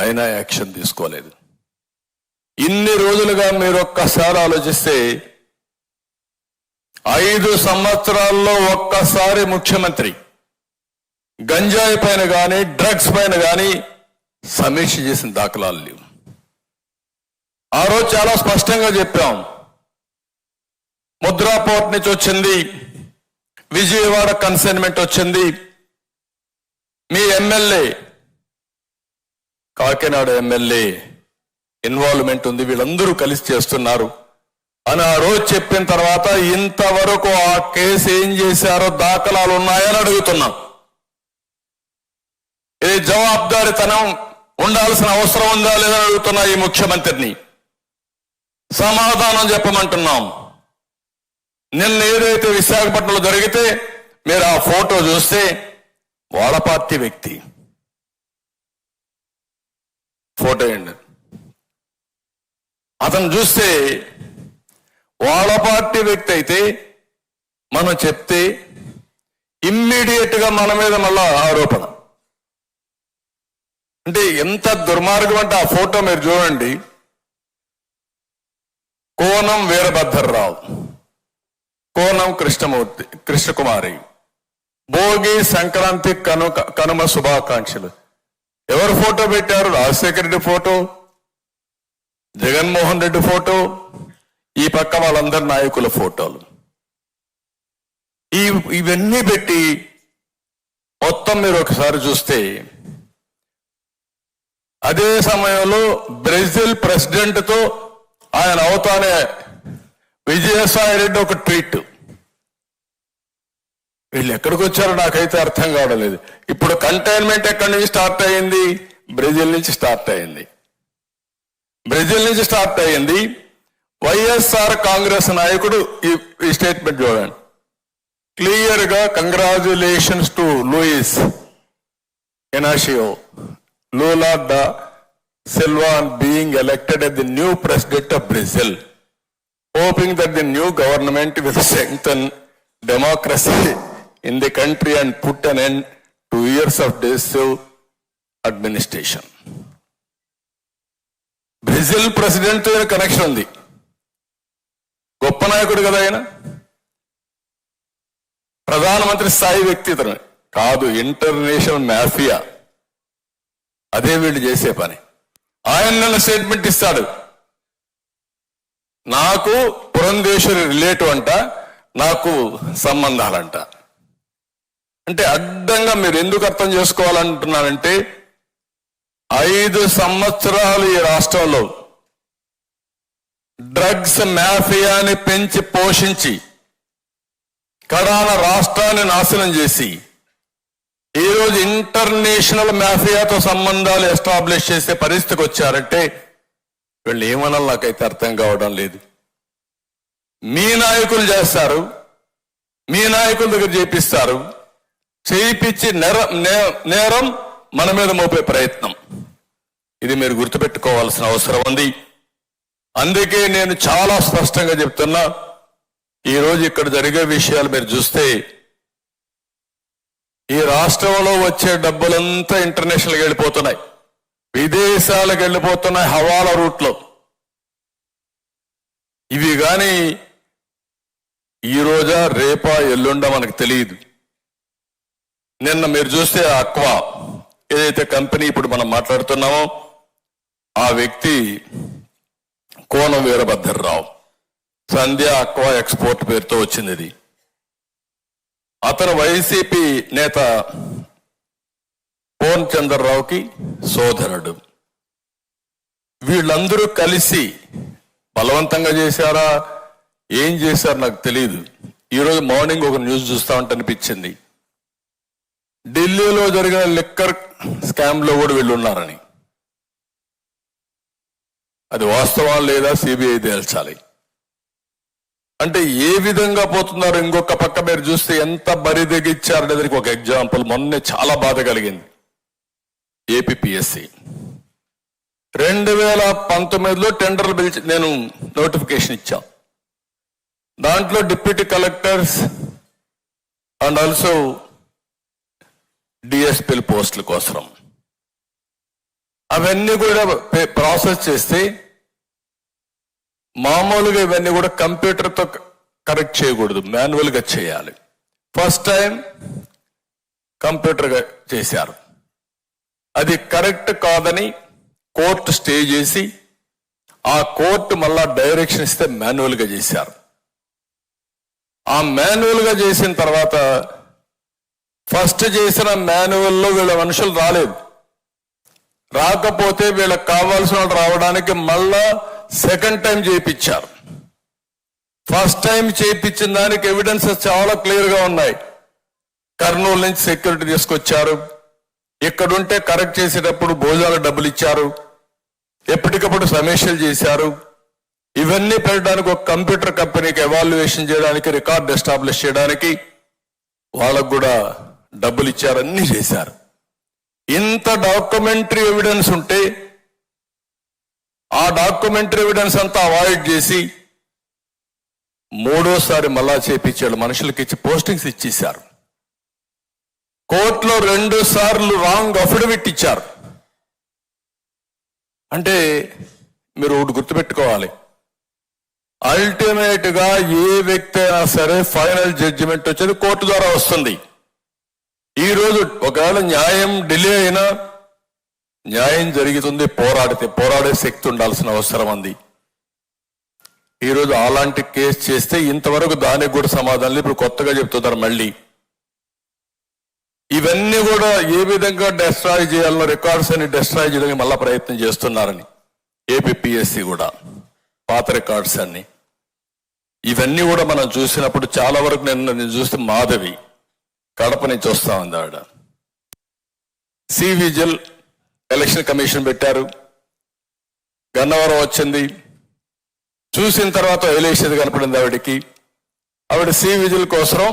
అయినా యాక్షన్ తీసుకోలేదు. ఇన్ని రోజులుగా మీరు ఒక్కసారి ఆలోచిస్తే 5 సంవత్సరాల్లో ఒక్కసారి ముఖ్యమంత్రి గంజాయి పైన కానీ డ్రగ్స్ పైన కానీ సమీక్ష చేసిన దాఖలాలు లేవు. ఆ రోజు చాలా స్పష్టంగా చెప్పాం, ముద్రా పోర్ట్ నుంచి వచ్చింది, విజయవాడ కన్సైన్మెంట్ వచ్చింది, మీ ఎమ్మెల్యే కాకినాడ ఎమ్మెల్యే ఇన్వాల్వ్మెంట్ ఉంది, వీళ్ళందరూ కలిసి చేస్తున్నారు అని ఆ రోజు చెప్పిన తర్వాత ఇంతవరకు ఆ కేసు ఏం చేశారో దాఖలాలు ఉన్నాయని అడుగుతున్నాం. ఇది జవాబుదారీతనం ఉండాల్సిన అవసరం ఉందా లేదని అడుగుతున్నా ఈ ముఖ్యమంత్రిని. సమాధానం చెప్పమంటున్నాం. నిన్న ఏదైతే విశాఖపట్నంలో జరిగితే మీరు ఆ ఫోటో చూస్తే వాళ్ళ పార్టీ వ్యక్తి ఫోటో ఏంటి, అతను చూస్తే వాళ్ళ పార్టీ వ్యక్తి అయితే మనం చెప్తే ఇమ్మీడియట్ గా మన మీద మళ్ళా ఆరోపణ. అంటే ఎంత దుర్మార్గం అంటే ఆ ఫోటో మీరు చూడండి. కోనం వీరభద్రరావు, కోనం కృష్ణకుమారి, భోగి సంక్రాంతి కనుమ శుభాకాంక్షలు. ఎవరు ఫోటో పెట్టారు? రాజశేఖర రెడ్డి ఫోటో, జగన్మోహన్ రెడ్డి ఫోటో, ఈ పక్క వాళ్ళందరి నాయకుల ఫోటోలు. ఇవన్నీ పెట్టి మొత్తం మీరు ఒకసారి చూస్తే అదే సమయంలో బ్రెజిల్ ప్రెసిడెంట్ తో ఆయన అవుతానే విజయసాయి రెడ్డి ఒక ట్వీట్. వీళ్ళు ఎక్కడికి వచ్చారో నాకైతే అర్థం కావడం లేదు. ఇప్పుడు కంటైన్మెంట్ ఎక్కడి నుంచి స్టార్ట్ అయ్యింది? బ్రెజిల్ నుంచి స్టార్ట్ అయ్యింది. బ్రెజిల్ నుంచి స్టార్ట్ అయ్యింది. వైఎస్ఆర్ కాంగ్రెస్ నాయకుడు ఈ స్టేట్మెంట్ చూడండి, క్లియర్ గా congratulations to Luis Inacio Lula da Silva on being elected as the new president of Brazil, hoping that the new government will strengthen democracy in the country and put an end to years of divisive administration. Brazil president తో connection ఉంది. గొప్ప నాయకుడు కదా ఆయన, ప్రధానమంత్రి స్థాయి వ్యక్తి ఇతను. కాదు, ఇంటర్నేషనల్ మాఫియా. అదే వీళ్ళు చేసే పని. ఆయన నిన్న స్టేట్మెంట్ ఇస్తాడు, నాకు పురంధేశ్వరి రిలేటివ్ అంట, నాకు సంబంధాలంట. అంటే అడ్డంగా మీరు ఎందుకు అర్థం చేసుకోవాలంటున్నారంటే 5 సంవత్సరాలు ఈ రాష్ట్రంలో డ్రగ్స్ మాఫియాని పెంచి పోషించి కడాన రాష్ట్రాన్ని నాశనం చేసి ఈరోజు ఇంటర్నేషనల్ మాఫియాతో సంబంధాలు ఎస్టాబ్లిష్ చేసే పరిస్థితికి వచ్చారంటే వీళ్ళు ఏమన్నా నాకైతే అర్థం కావడం లేదు. మీ నాయకులు చేస్తారు, మీ నాయకుల దగ్గర చేపిస్తారు, చేయించి నేరం మన మీద మోపే ప్రయత్నం. ఇది మీరు గుర్తుపెట్టుకోవాల్సిన అవసరం ఉంది. అందుకే నేను చాలా స్పష్టంగా చెప్తున్నా, ఈరోజు ఇక్కడ జరిగే విషయాలు మీరు చూస్తే ఈ రాష్ట్రంలో వచ్చే డబ్బులంతా ఇంటర్నేషనల్కి వెళ్ళిపోతున్నాయి, విదేశాలకు వెళ్ళిపోతున్నాయి హవాలా రూట్లో. ఇవి కానీ ఈ రోజా రేపా ఎల్లుండా మనకు తెలియదు. నిన్న మీరు చూస్తే అక్వా ఏదైతే కంపెనీ ఇప్పుడు మనం మాట్లాడుతున్నామో ఆ వ్యక్తి కోన వీరభద్రరావు, సంధ్య అక్వా ఎక్స్పోర్ట్ పేరుతో వచ్చింది. ఇది అతను వైసీపీ నేత పూర్ణ చంద్రరావుకి సోదరుడు. వీళ్ళందరూ కలిసి బలవంతంగా చేశారా, ఏం చేశారు నాకు తెలియదు. ఈరోజు మార్నింగ్ ఒక న్యూస్ చూస్తా ఉంటే అనిపించింది, ఢిల్లీలో జరిగిన లిక్కర్ స్కామ్ లో కూడా వీళ్ళు ఉన్నారని. అది వాస్తవం లేదా సిబిఐ తేల్చాలి. అంటే ఏ విధంగా పోతున్నారు. ఇంకొక పక్క మీరు చూస్తే ఎంత బరిదెగిచ్చారనేదానికి ఒక ఎగ్జాంపుల్ మొన్నే చాలా బాధ కలిగింది. ఏపీపీఎస్సి 2019లో టెండర్లు పిలిచి నేను నోటిఫికేషన్ ఇచ్చాం. దాంట్లో డిప్యూటీ కలెక్టర్స్ అండ్ ఆల్సో డిఎస్పీల పోస్టుల కోసం అవన్నీ కూడా ప్రాసెస్ చేస్తే మామూలుగా ఇవన్నీ కూడా కంప్యూటర్తో కరెక్ట్ చేయకూడదు, మాన్యువల్గా చేయాలి. ఫస్ట్ టైం కంప్యూటర్గా చేశారు. అది కరెక్ట్ కాదని కోర్టు స్టే చేసి ఆ కోర్టు మళ్ళా డైరెక్షన్ ఇస్తే మాన్యువల్గా చేశారు. ఆ మాన్యువల్గా చేసిన తర్వాత ఫస్ట్ చేసిన మాన్యువల్లో వీళ్ళ మనుషులు రాలేదు. రాకపోతే వీళ్ళకి కావాల్సిన వాళ్ళు రావడానికి మళ్ళా సెకండ్ టైం చేయించారు. ఫస్ట్ టైం చేయించిన దానికి ఎవిడెన్సెస్ చాలా క్లియర్ గా ఉన్నాయి. కర్నూలు నుంచి సెక్యూరిటీ తీసుకొచ్చారు, ఇక్కడుంటే కరెక్ట్ చేసేటప్పుడు భోజనాలు డబ్బులు ఇచ్చారు, ఎప్పటికప్పుడు సమీక్షలు చేశారు. ఇవన్నీ పెట్టడానికి ఒక కంప్యూటర్ కంపెనీకి ఎవాల్యుయేషన్ చేయడానికి, రికార్డ్ ఎస్టాబ్లిష్ చేయడానికి వాళ్ళకు కూడా డబ్బులు ఇచ్చారు, అన్ని చేశారు. ఇంత డాక్యుమెంటరీ ఎవిడెన్స్ ఉంటే ఆ డాక్యుమెంటరీ ఎవిడెన్స్ అంతా అవాయిడ్ చేసి మూడోసారి మళ్ళా చేపించాడు, మనుషులకి ఇచ్చి పోస్టింగ్స్ ఇచ్చేశారు. కోర్టులో 2 సార్లు రాంగ్ అఫిడవిట్ ఇచ్చారు. అంటే మీరు ఒకటి గుర్తుపెట్టుకోవాలి, అల్టిమేట్ గా ఏ వ్యక్తి అయినా సరే ఫైనల్ జడ్జిమెంట్ వచ్చేది కోర్టు ద్వారా వస్తుంది. ఈ రోజు ఒకవేళ న్యాయం డిలే అయినా న్యాయం జరుగుతుంది, పోరాడే శక్తి ఉండాల్సిన అవసరం ఉంది. ఈరోజు అలాంటి కేసు చేస్తే ఇంతవరకు దానికి కూడా సమాధానం ఇప్పుడు కొత్తగా చెప్తున్నారు. మళ్ళీ ఇవన్నీ కూడా ఏ విధంగా డెస్ట్రాయ్ చేయాలనో రికార్డ్స్ అన్ని డెస్ట్రాయ్ చేయడానికి మళ్ళా ప్రయత్నం చేస్తున్నారని ఏపీపీఎస్సీ కూడా పాత రికార్డ్స్ అన్ని ఇవన్నీ కూడా మనం చూసినప్పుడు చాలా వరకు నేను చూస్తే మాధవి కడప నుంచి వస్తా ఉంది. ఆవిడ సి విజిల్ ఎలక్షన్ కమిషన్ పెట్టారు, గన్నవరం వచ్చింది, చూసిన తర్వాత వదిలేసేది కనపడింది ఆవిడకి. ఆవిడ సి విజిల్ కోసం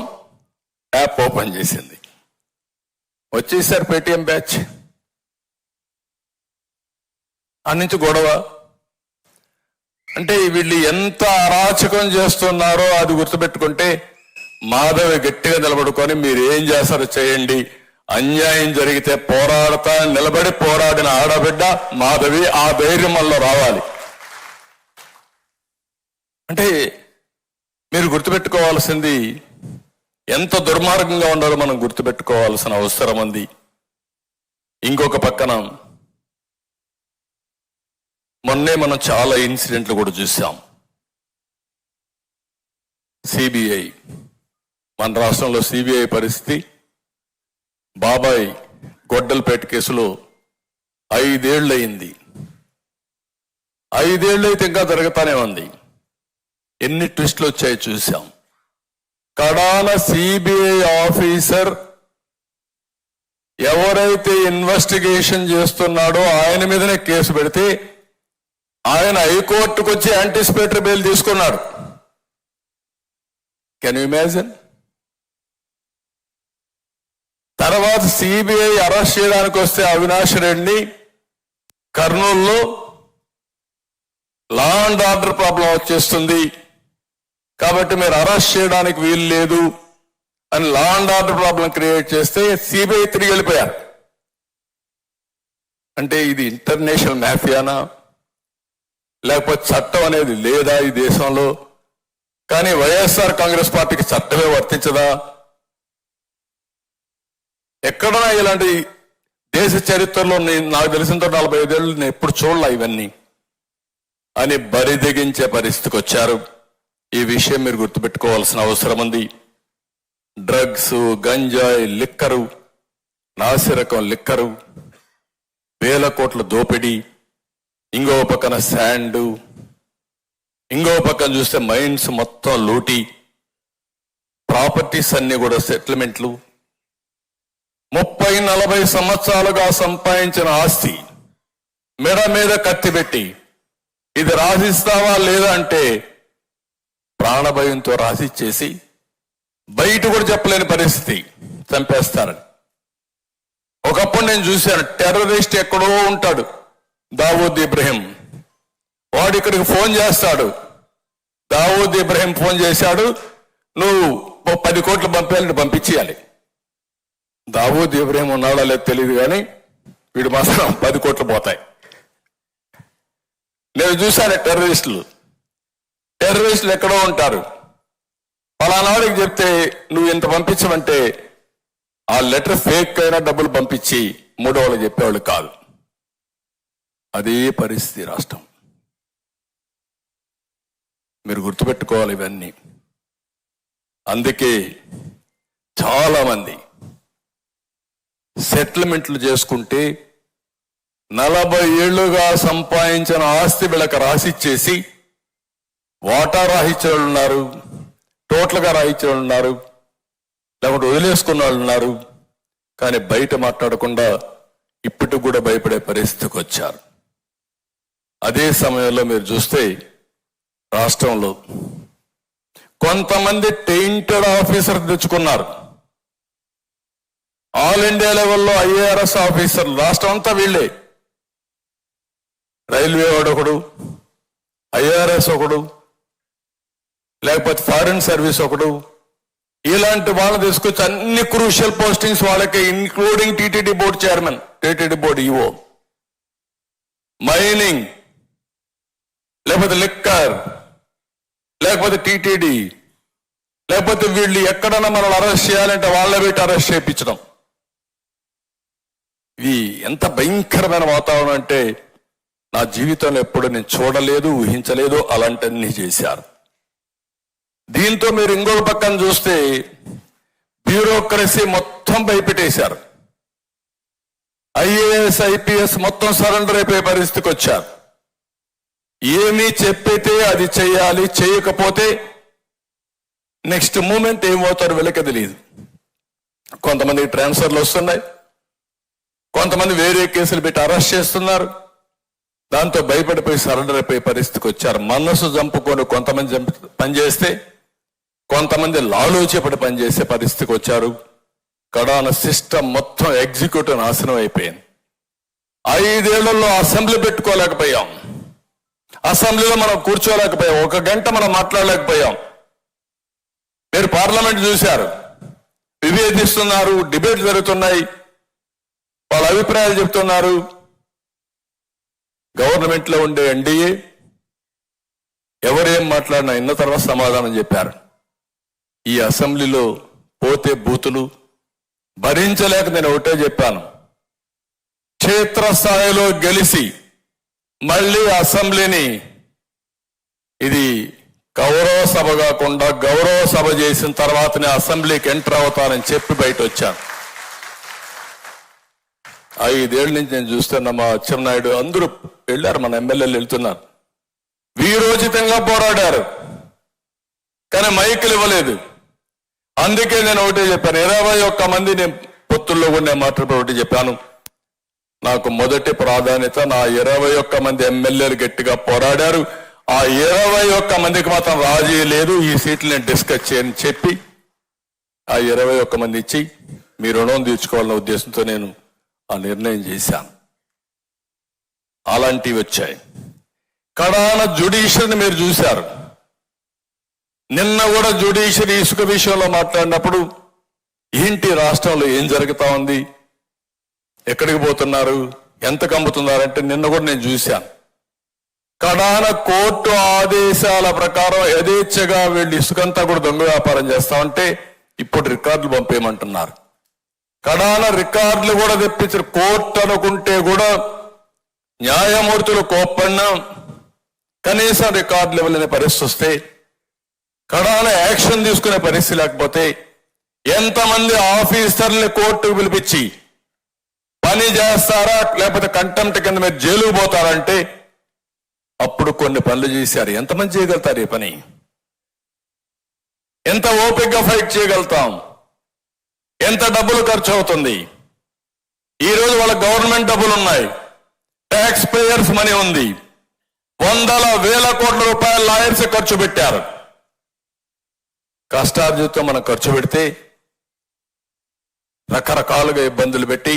యాప్ ఓపెన్ చేసింది, వచ్చేసారు పేటిఎం బ్యాచ్. ఆ నుంచి గొడవ. అంటే వీళ్ళు ఎంత అరాచకం చేస్తున్నారో అది గుర్తుపెట్టుకుంటే మాధవి గట్టిగా నిలబడుకొని మీరు ఏం చేస్తారో చేయండి, అన్యాయం జరిగితే పోరాడతా నిలబడి పోరాడిన ఆడబిడ్డ మాధవి, ఆ ధైర్యం వల్ల రావాలి. అంటే మీరు గుర్తుపెట్టుకోవాల్సింది, ఎంత దుర్మార్గంగా ఉండాలో మనం గుర్తుపెట్టుకోవాల్సిన అవసరం ఉంది. ఇంకొక పక్కన మొన్నే మనం చాలా ఇన్సిడెంట్లు కూడా చూసాం. సిబిఐ, మన రాష్ట్రంలో సిబిఐ పరిస్థితి, బాబాయ్ గొడ్డలపేట కేసులో 5 ఏళ్ళు అయింది. 5 ఏళ్ళు అయితే ఇంకా జరుగుతానే ఉంది. ఎన్ని ట్విస్టులు వచ్చాయో చూసాం. కడాన సిబిఐ ఆఫీసర్ ఎవరైతే ఇన్వెస్టిగేషన్ చేస్తున్నాడో ఆయన మీదనే కేసు పెడితే ఆయన హైకోర్టుకు వచ్చి యాంటిసిపేటరీ బెయిల్ తీసుకున్నాడు. Can you imagine? తర్వాత సిబిఐ అరెస్ట్ చేయడానికి వస్తే అవినాష్ రెడ్డిని కర్నూలులో లా అండ్ ఆర్డర్ ప్రాబ్లం వచ్చేస్తుంది కాబట్టి మీరు అరెస్ట్ చేయడానికి వీలు లేదు అని law and order problem create చేస్తే సిబిఐ తిరిగి వెళ్ళిపోయారు. అంటే ఇది ఇంటర్నేషనల్ మాఫియానా, లేకపోతే చట్టం అనేది లేదా ఈ దేశంలో? కానీ వైఎస్ఆర్ కాంగ్రెస్ పార్టీకి చట్టమే వర్తించదా? ఎక్కడన్నా ఇలాంటి దేశ చరిత్రలో నాకు తెలిసినంత 45 ఏళ్ళు నేను ఎప్పుడు చూడలే ఇవన్నీ అని బరిదెగించే పరిస్థితికి వచ్చారు. ఈ విషయం మీరు గుర్తుపెట్టుకోవాల్సిన అవసరం ఉంది. డ్రగ్స్, గంజాయి, లిక్కరు, నాసిరకం లిక్కరు, 1000 కోట్ల దోపిడీ, ఇంకో పక్కన శాండ్, ఇంకో పక్కన చూస్తే మైన్స్ మొత్తం లూటీ, ప్రాపర్టీస్ అన్ని కూడా సెటిల్మెంట్లు, 30-40 సంవత్సరాలుగా సంపాదించిన ఆస్తి మెడ మీద కత్తి పెట్టి ఇది రాసిస్తావా లేదా అంటే ప్రాణభయంతో రాసిచ్చేసి బయట కూడా చెప్పలేని పరిస్థితి, చంపేస్తారని. ఒకప్పుడు నేను చూశాను, టెర్రరిస్ట్ ఎక్కడో ఉంటాడు, దావూద్ ఇబ్రహీం, వాడు ఇక్కడికి ఫోన్ చేస్తాడు. దావూద్ ఇబ్రహీం ఫోన్ చేశాడు, నువ్వు 10 కోట్లు పంపేయాలని పంపించేయాలి. దావూద్ ఇబ్రహీం ఉన్నాడా లేదు తెలియదు కానీ వీడు మాత్రం 10 కోట్లు పోతాయి. నేను చూశాను టెర్రరిస్టులు ఎక్కడో ఉంటారు. ఫలానాడికి చెప్తే నువ్వు ఇంత పంపించమంటే ఆ లెటర్ ఫేక్ అయినా డబ్బులు పంపించి 3వ వాళ్ళు చెప్పేవాళ్ళు కాదు. అదే పరిస్థితి రాష్ట్రం. మీరు గుర్తుపెట్టుకోవాలి ఇవన్నీ. అందుకే చాలా మంది సెటిల్మెంట్లు చేసుకుంటే 40 ఏళ్లుగా సంపాదించిన ఆస్తి వీళ్ళకి రాసిచ్చేసి వాటా రాయించిన వాళ్ళు ఉన్నారు, టోటల్గా రాయించిన వాళ్ళు ఉన్నారు, లేకుంటే వదిలేసుకున్న వాళ్ళు ఉన్నారు. కానీ బయట మాట్లాడకుండా ఇప్పటికి కూడా భయపడే పరిస్థితికి వచ్చారు. అదే సమయంలో మీరు చూస్తే రాష్ట్రంలో కొంతమంది టెయింటెడ్ ఆఫీసర్ తెచ్చుకున్నారు. ఆల్ ఇండియా లెవెల్లో ఐఏఆర్ఎస్ ఆఫీసర్లు రాష్ట్రం అంతా వీళ్ళే. రైల్వే వాడు ఒకడు, ఐఆర్ఎస్ ఒకడు, లేకపోతే ఫారిన్ సర్వీస్ ఒకడు, ఇలాంటి వాళ్ళు తీసుకొచ్చి అన్ని క్రూషియల్ పోస్టింగ్స్ వాళ్ళకి, including TTD board chairman, TTD board EO, mining, లేకపోతే లిక్కర్, లేకపోతే టీటీడీ, లేకపోతే వీళ్ళు ఎక్కడన్నా మనల్ని అరెస్ట్ చేయాలంటే వాళ్ళ పెట్టి అరెస్ట్ చేయించడం. ఇది ఎంత భయంకరమైన వాతావరణం అంటే నా జీవితంలో ఎప్పుడు నేను చూడలేదు, ఊహించలేదు. అలాంటివన్నీ చేశారు. దీంతో మీరు ఇంకొక పక్కన చూస్తే బ్యూరోక్రసీ మొత్తం భయపెట్టేశారు. ఐఏఎస్, ఐపీఎస్ మొత్తం సరెండర్ అయిపోయే పరిస్థితికి వచ్చారు. ఏమీ చెప్పితే అది చేయాలి, చేయకపోతే నెక్స్ట్ మూమెంట్ ఏమవుతారు వీళ్ళకి తెలియదు. కొంతమందికి ట్రాన్స్ఫర్లు వస్తున్నాయి, కొంతమంది వేరే కేసులు పెట్టి అరెస్ట్ చేస్తున్నారు. దాంతో భయపడిపోయి సరెండర్ అయిపోయే పరిస్థితికి వచ్చారు. మనసు చంపుకొని కొంతమంది పనిచేస్తే కొంతమంది లాలోచిపడి పనిచేసే పరిస్థితికి వచ్చారు. కడాన సిస్టమ్ మొత్తం ఎగ్జిక్యూటివ్ నాశనం అయిపోయింది. 5 ఏళ్లలో అసెంబ్లీ పెట్టుకోలేకపోయాం, అసెంబ్లీలో మనం కూర్చోలేకపోయాం, 1 గంట మనం మాట్లాడలేకపోయాం. మీరు పార్లమెంట్ చూశారు, విభేదిస్తున్నారు, డిబేట్ జరుగుతున్నాయి, వాళ్ళ అభిప్రాయాలు చెప్తున్నారు. గవర్నమెంట్ లో ఉండే ఎన్డీఏ ఎవరేం మాట్లాడినా ఇన్న తర్వాత సమాధానం చెప్పారు. ఈ అసెంబ్లీలో పోతే బూతులు భరించలేక నేను ఒకటే చెప్పాను. క్షేత్రస్థాయిలో గెలిచి మళ్ళీ అసెంబ్లీని ఇది గౌరవ సభ కాకుండా గౌరవ సభ చేసిన తర్వాతనే అసెంబ్లీకి ఎంటర్ అవుతానని చెప్పి బయట వచ్చాను. 5 ఏళ్ల నుంచి నేను చూస్తున్నా మా అచ్చెన్నాయుడు అందరూ వెళ్ళారు, మన ఎమ్మెల్యేలు వెళ్తున్నారు, వీరోచితంగా పోరాడారు, కానీ మైకులు ఇవ్వలేదు. అందుకే నేను ఒకటే చెప్పాను, 21 మంది నేను పొత్తుల్లో కూడా నేను మాట్లాడి ఒకటి చెప్పాను, నాకు మొదటి ప్రాధాన్యత నా 21 మంది ఎమ్మెల్యేలు గట్టిగా పోరాడారు, ఆ 21 మందికి మాత్రం రాజీ లేదు, ఈ సీట్లు నేను డిస్కస్ చేయని చెప్పి ఆ 21 మంది ఇచ్చి మీ రుణం తీర్చుకోవాలన్న ఉద్దేశంతో నేను ఆ నిర్ణయం చేశాను. అలాంటివి వచ్చాయి. కడాన జ్యుడిషియరీని మీరు చూశారు. నిన్న కూడా జ్యుడిషియరీ ఇసుక విషయంలో మాట్లాడినప్పుడు ఏంటి రాష్ట్రంలో ఏం జరుగుతా ఉంది, ఎక్కడికి పోతున్నారు, ఎంత కమ్ముతున్నారంటే నిన్న కూడా నేను చూశాను. కడాన కోర్టు ఆదేశాల ప్రకారం యథేచ్ఛగా వీళ్ళు ఇసుకంతా కూడా దొంగ వ్యాపారం చేస్తామంటే ఇప్పుడు రికార్డులు పంపేయమంటున్నారు. కడాన రికార్డులు కూడా తెప్పించారు. కోర్టు అనుకుంటే కూడా న్యాయమూర్తులు కోప్పడినా కనీసం రికార్డులు ఇవ్వలేని పరిస్థితి వస్తే, కడాన యాక్షన్ తీసుకునే పరిస్థితి లేకపోతే, ఎంతమంది ఆఫీసర్ని కోర్టుకు పిలిపించి పని చేస్తారా లేకపోతే కంటెంప్ట్ కింద మీరు జైలుకు పోతారంటే అప్పుడు కొన్ని పనులు చేశారు. ఎంతమంది చేయగలుగుతారు ఈ పని? ఎంత ఓపికగా ఫైట్ చేయగలుగుతాం? ఎంత డబ్బులు ఖర్చు అవుతుంది? ఈరోజు వాళ్ళ గవర్నమెంట్ డబ్బులు ఉన్నాయి, ట్యాక్స్ పేయర్స్ మనీ ఉంది, 100,000 కోట్ల రూపాయలు లాయర్స్ ఖర్చు పెట్టారు. కష్టార్జితం మనం ఖర్చు పెడితే రకరకాలుగా ఇబ్బందులు పెట్టి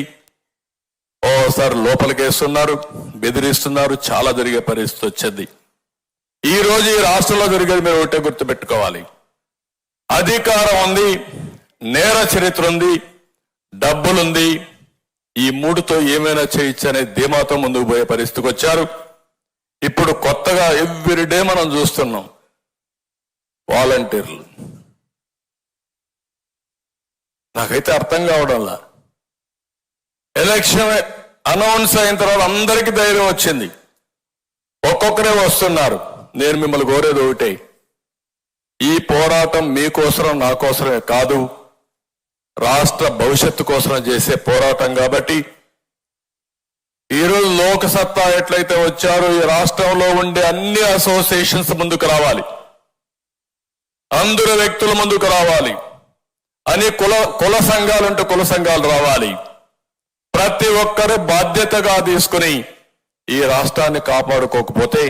ఓసారి లోపలికి వేస్తున్నారు, బెదిరిస్తున్నారు, చాలా జరిగే పరిస్థితి వచ్చింది. ఈ రోజు ఈ రాష్ట్రంలో జరిగేది మీరు ఒకటే గుర్తుపెట్టుకోవాలి, అధికారం ఉంది, నేర చరిత్ర ఉంది, డబ్బులుంది, ఈ 3తో ఏమైనా చేయొచ్చు అనే ధీమాతో ముందుకు పోయే పరిస్థితికి వచ్చారు. ఇప్పుడు కొత్తగా ఎవ్రీడే మనం చూస్తున్నాం వాలంటీర్లు. నాకైతే అర్థం కావడంలా. ఎలక్షన్ అనౌన్స్ అయిన తర్వాత అందరికీ ధైర్యం వచ్చింది, ఒక్కొక్కరే వస్తున్నారు. నేను మిమ్మల్ని కోరేది ఒకటే, ఈ పోరాటం మీకోసరం నా కోసమే కాదు, రాష్ట్ర భవిష్యత్తు కోసం చేసే పోరాటం. కాబట్టి ఈరోజు లోకసత్తా ఎట్లయితే వచ్చారో ఈ రాష్ట్రంలో ఉండే అన్ని అసోసియేషన్స్ ముందుకు రావాలి, అందరు వ్యక్తులు ముందుకు రావాలి, అని కుల సంఘాలుంటే కుల సంఘాలు రావాలి. ప్రతి ఒక్కరు బాధ్యతగా తీసుకుని ఈ రాష్ట్రాన్ని కాపాడుకోకపోతే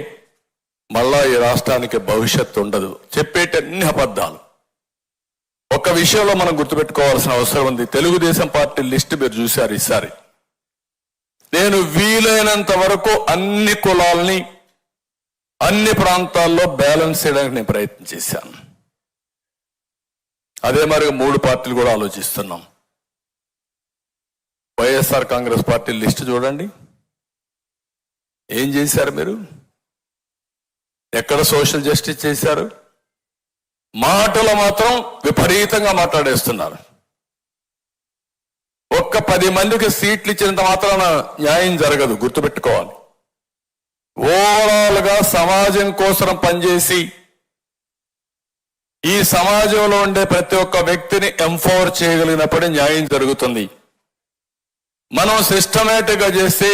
మళ్ళా ఈ రాష్ట్రానికి భవిష్యత్తు ఉండదు. చెప్పేటన్ని అబద్ధాలు. ఒక విషయంలో మనం గుర్తుపెట్టుకోవాల్సిన అవసరం ఉంది. తెలుగుదేశం పార్టీ లిస్ట్ మీరు చూశారు ఈసారి. నేను వీలైనంత వరకు అన్ని కులాలని అన్ని ప్రాంతాల్లో బ్యాలెన్స్ చేయడానికి నేను ప్రయత్నం చేశాను. అదే మరి 3 పార్టీలు కూడా ఆలోచిస్తున్నాం. వైఎస్ఆర్ కాంగ్రెస్ పార్టీ లిస్ట్ చూడండి, ఏం చేశారు మీరు? ఎక్కడ సోషల్ జస్టిస్ చేశారు? మాటలు మాత్రం విపరీతంగా మాట్లాడేస్తున్నారు. ఒక్క 10 మందికి సీట్లు ఇచ్చినంత మాత్రాన న్యాయం జరగదు, గుర్తుపెట్టుకోవాలి. ఓవరాల్ గా సమాజం కోసం పనిచేసి ఈ సమాజంలో ఉండే ప్రతి ఒక్క వ్యక్తిని ఎంపవర్ చేయగలిగినప్పుడే న్యాయం జరుగుతుంది. మనం సిస్టమేటిక్ గా చేస్తే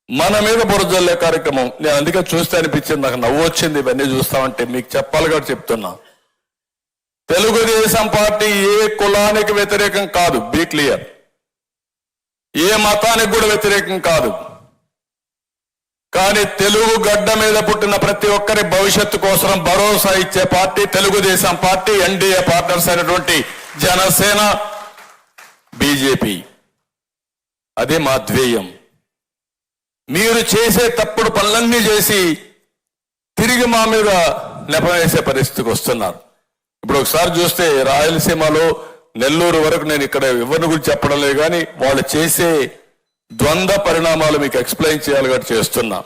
మన మీద బురజల్లే కార్యక్రమం. నేను అందుకే చూస్తే అనిపించింది, నాకు నవ్వు వచ్చింది ఇవన్నీ చూస్తామంటే. మీకు చెప్పాలి కాబట్టి చెప్తున్నా, తెలుగుదేశం పార్టీ ఏ కులానికి వ్యతిరేకం కాదు, బీ క్లియర్. ఏ మతానికి కూడా వ్యతిరేకం కాదు. కానీ తెలుగు గడ్డ మీద పుట్టిన ప్రతి ఒక్కరి భవిష్యత్తు కోసం భరోసా ఇచ్చే party Telugu Desam party, NDA partners అయినటువంటి జనసేన, బీజేపీ. అదే మా ధ్యేయం. మీరు చేసే తప్పుడు పనులన్నీ చేసి తిరిగి మా మీద నెపవేసే పరిస్థితికి వస్తున్నారు. ఇప్పుడు ఒకసారి చూస్తే రాయలసీమలో నెల్లూరు వరకు, నేను ఇక్కడ ఎవరిని గురించి చెప్పడం లేదు కానీ వాళ్ళు చేసే ద్వంద్వ పరిణామాలు మీకు ఎక్స్ప్లెయిన్ చేయాలి కాబట్టి చేస్తున్నా.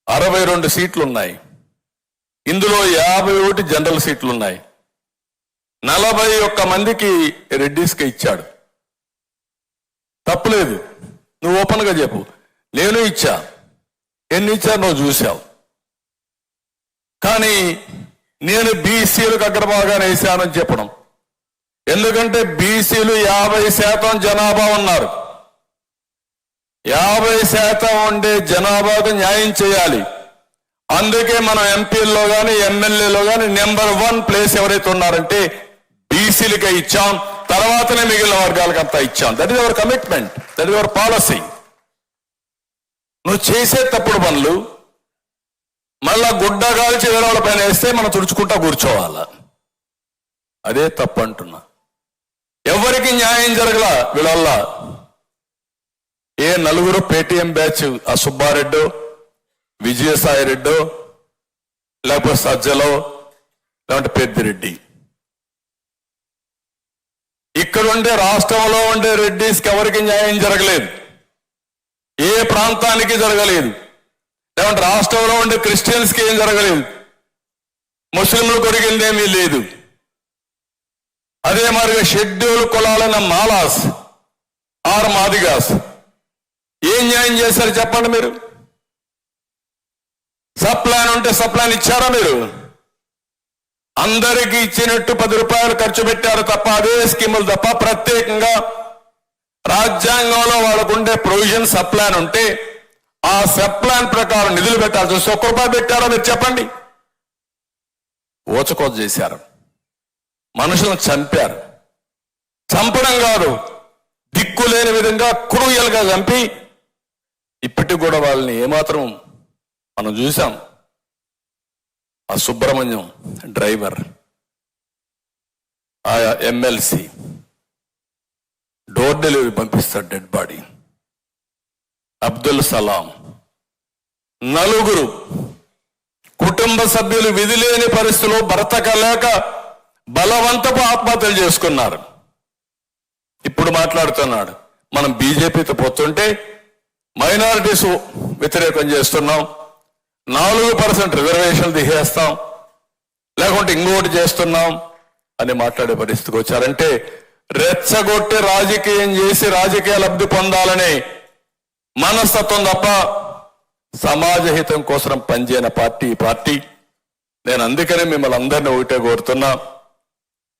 62 సీట్లు ఉన్నాయి, ఇందులో 51 జనరల్ సీట్లు ఉన్నాయి. 41 మందికి రెడ్డిస్కి ఇచ్చాడు. తప్పులేదు, నువ్వు ఓపెన్గా చెప్పు. నేను ఇచ్చా, ఎన్ని ఇచ్చారు నువ్వు చూసావు. కానీ నేను బీసీలకు అగ్రభాగాన్ని వేశానని చెప్పడం, ఎందుకంటే బీసీలు 50% జనాభా ఉన్నారు. 50% ఉండే జనాభాకు న్యాయం చేయాలి. అందుకే మనం ఎంపీల్లో కానీ ఎమ్మెల్యేలో కానీ నెంబర్ 1 ప్లేస్ ఎవరైతే ఉన్నారంటే బీసీలకే ఇచ్చాం, తర్వాతనే మిగిలిన వర్గాలకు అంతా ఇచ్చాం. That is our commitment, that is our policy. నువ్వు చేసే తప్పుడు పనులు మళ్ళా గుడ్డ కాల్చి వేరే వాళ్ళ పైన వేస్తే మనం తుడుచుకుంటా కూర్చోవాలా, అదే తప్పు అంటున్నా. ఎవరికి న్యాయం జరగల వీళ్ళ ఏ నలుగురు పేటీఎం బ్యాచ్, ఆ సుబ్బారెడ్డో విజయసాయి రెడ్డో లేకపోతే సజ్జలో లేదంటే పెద్దిరెడ్డి, ఇక్కడ ఉండే రాష్ట్రంలో ఉండే రెడ్డిస్కి ఎవరికి న్యాయం జరగలేదు, ఏ ప్రాంతానికి జరగలేదు. లేదంటే రాష్ట్రంలో ఉండే క్రిస్టియన్స్కి ఏం జరగలేదు, ముస్లింలు కొరిగిందేమీ లేదు. అదే మాదిరిగా షెడ్యూల్ కులాలైన మాలాస్ ఆర్ మాదిగాస్ ఏం న్యాయం చేశారు చెప్పండి మీరు? సప్లాన్ ఉంటే సప్లాన్ ఇచ్చారా మీరు? అందరికీ ఇచ్చినట్టు 10 రూపాయలు ఖర్చు పెట్టారు తప్ప, అదే స్కీములు తప్ప ప్రత్యేకంగా రాజ్యాంగంలో వాళ్ళకు ఉండే ప్రొవిజన్ సప్లాన్ ఉంటే ఆ సప్లాన్ ప్రకారం నిధులు పెట్టాల్సి వస్తే 1 రూపాయి పెట్టారా మీరు చెప్పండి? ఓచకోత చేశారు, మనుషులను చంపారు. చంపడం కాదు, దిక్కులేని విధంగా క్రూయల్గా చంపి ఇప్పటికి కూడా వాళ్ళని ఏమాత్రం మనం చూసాం. ఆ సుబ్రహ్మణ్యం డ్రైవర్, ఆ ఎమ్మెల్సీ డోర్ డెలివరీ పంపిస్తాడు డెడ్ బాడీ. అబ్దుల్ సలాం, 4 కుటుంబ సభ్యులు విధిలేని పరిస్థితుల్లో బ్రతకలేక బలవంతపు ఆత్మహత్యలు చేసుకున్నారు. ఇప్పుడు మాట్లాడుతున్నాడు మనం బీజేపీతో పోతుంటే మైనారిటీస్ వ్యతిరేకం చేస్తున్నాం, 4% రిజర్వేషన్లు తీసేస్తాం, లేకుంటే ఇంకోటి చేస్తున్నాం అని మాట్లాడే పరిస్థితికి వచ్చారంటే రెచ్చగొట్టి రాజకీయం చేసి రాజకీయ లబ్ధి పొందాలనే మనస్తత్వం తప్ప సమాజ హితం కోసం పనిచేయని పార్టీ. నేను అందుకనే మిమ్మల్ని అందరినీ ఒకటే కోరుతున్నా,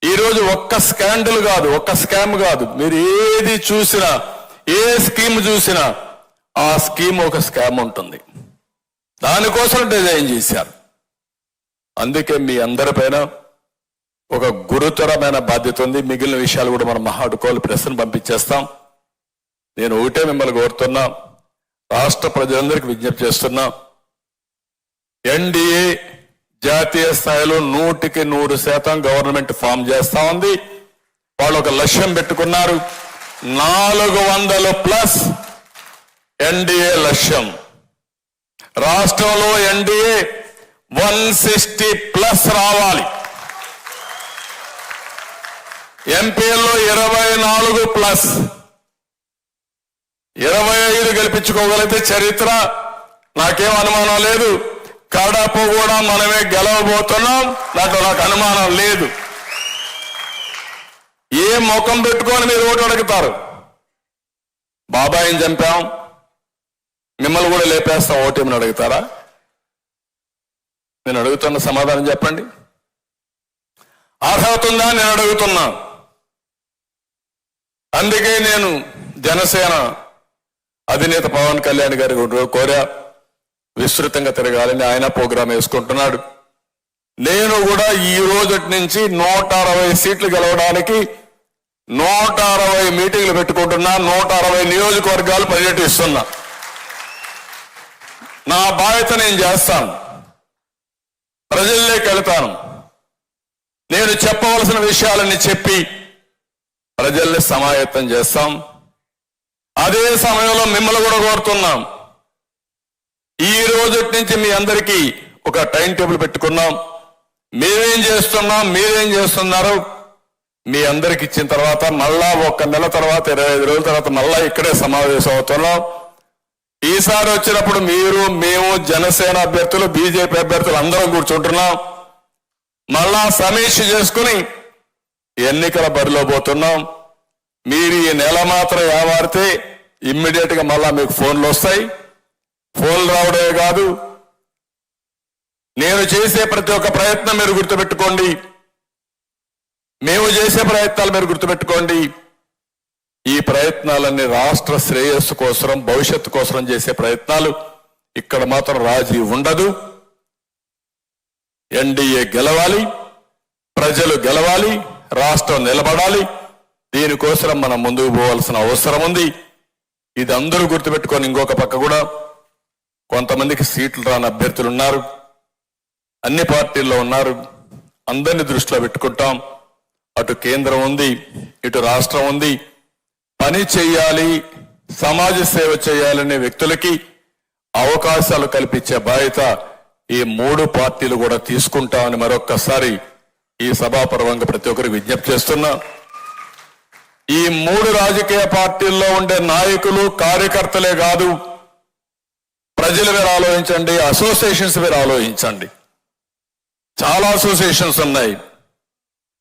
ఈరోజు ఒక్క స్కాండల్ కాదు, ఒక్క స్కామ్ కాదు, మీరు ఏది చూసినా ఏ స్కీమ్ చూసినా ఆ స్కీమ్ ఒక స్కామ్ ఉంటుంది, దానికోసం డిజైన్ చేశారు. అందుకే మీ అందరిపైన ఒక గురుతరమైన బాధ్యత ఉంది. మిగిలిన విషయాలు కూడా మనం మహాడుకోవాలి, ప్రెస్ను పంపించేస్తాం. నేను ఒకటే మిమ్మల్ని కోరుతున్నా, రాష్ట్ర ప్రజలందరికీ విజ్ఞప్తి చేస్తున్నా, ఎన్డీఏ జాతీయ స్థాయిలో 100% గవర్నమెంట్ ఫామ్ చేస్తా ఉంది. వాళ్ళు ఒక లక్ష్యం పెట్టుకున్నారు, 400+ ఎన్డీఏ లక్ష్యం. రాష్ట్రంలో ఎన్డీఏ 160+ రావాలి. ఎంపీల్లో 24+, 25 గెలిపించుకోగలిగితే చరిత్ర, నాకేం అనుమానం లేదు. కడప కూడా మనమే గెలవబోతున్నాం, దాంట్లో నాకు అనుమానం లేదు. ఏ ముఖం పెట్టుకొని మీరు ఓటు అడుగుతారు? బాబాయిని చంపాం, మిమ్మల్ని కూడా లేపేస్తాం ఓటేమని అడుగుతారా? నేను అడుగుతున్న సమాధానం చెప్పండి. అర్హత ఉందా నేను అడుగుతున్నా. అందుకే నేను జనసేన అధినేత పవన్ కళ్యాణ్ గారి కోరా, విస్తృతంగా తిరగాలని. ఆయన ప్రోగ్రాం వేసుకుంటున్నాడు. నేను కూడా ఈ రోజు నుంచి 160 సీట్లు గెలవడానికి 160 మీటింగ్లు పెట్టుకుంటున్నా, 160 నియోజకవర్గాలు పర్యటిస్తున్నా. నా బాధ్యత నేను చేస్తాను, ప్రజల్లోకి వెళ్తాను. నేను చెప్పవలసిన విషయాలన్నీ చెప్పి ప్రజల్ని సమాయత్తం చేస్తాం. అదే సమయంలో మిమ్మల్ని కూడా కోరుతున్నాం, ఈ రోజు నుంచి మీ అందరికీ ఒక టైం టేబుల్ పెట్టుకున్నాం. మేమేం చేస్తున్నాం, మీరేం చేస్తున్నారు, మీ అందరికి ఇచ్చిన తర్వాత మళ్ళా 1 నెల తర్వాత 25 రోజుల తర్వాత మళ్ళా ఇక్కడే సమావేశం అవుతున్నాం. ఈసారి వచ్చినప్పుడు మీరు, మేము, జనసేన అభ్యర్థులు, బీజేపీ అభ్యర్థులు అందరం కూర్చుంటున్నాం. మళ్ళా సమీక్ష చేసుకుని ఎన్నికల బరిలో పోతున్నాం. మీరు ఈ నెల మాత్రం ఏవారితే ఇమ్మీడియట్ గా మళ్ళా మీకు ఫోన్లు వస్తాయి. ఫోన్లు రావడమే కాదు, నేను చేసే ప్రతి ఒక్క ప్రయత్నం మీరు గుర్తుపెట్టుకోండి, మేము చేసే ప్రయత్నాలు మీరు గుర్తుపెట్టుకోండి. ఈ ప్రయత్నాలన్నీ రాష్ట్ర శ్రేయస్సు కోసం, భవిష్యత్తు కోసం చేసే ప్రయత్నాలు. ఇక్కడ మాత్రం రాజీ ఉండదు. ఎన్డీఏ గెలవాలి, ప్రజలు గెలవాలి, రాష్ట్రం నిలబడాలి. దీనికోసం మనం ముందుకు పోవాల్సిన అవసరం ఉంది. ఇది అందరూ గుర్తుపెట్టుకొని, ఇంకొక పక్క కూడా కొంతమందికి సీట్లు రాని అభ్యర్థులు ఉన్నారు, అన్ని పార్టీల్లో ఉన్నారు. అందరినీ దృష్టిలో పెట్టుకుంటాం. అటు కేంద్రం ఉంది, ఇటు రాష్ట్రం ఉంది. పని చేయాలి, సమాజ సేవ చేయాలనే వ్యక్తులకి అవకాశాలు కల్పించే బాధ్యత ఈ 3 పార్టీలు కూడా తీసుకుంటామని మరొక్కసారి ఈ సభాపర్వంగా ప్రతి ఒక్కరికి విజ్ఞప్తి చేస్తున్నా. ఈ 3 రాజకీయ పార్టీల్లో ఉండే నాయకులు, కార్యకర్తలే కాదు, ప్రజలు మీరు ఆలోచించండి, అసోసియేషన్స్ మీరు ఆలోచించండి. చాలా అసోసియేషన్స్ ఉన్నాయి.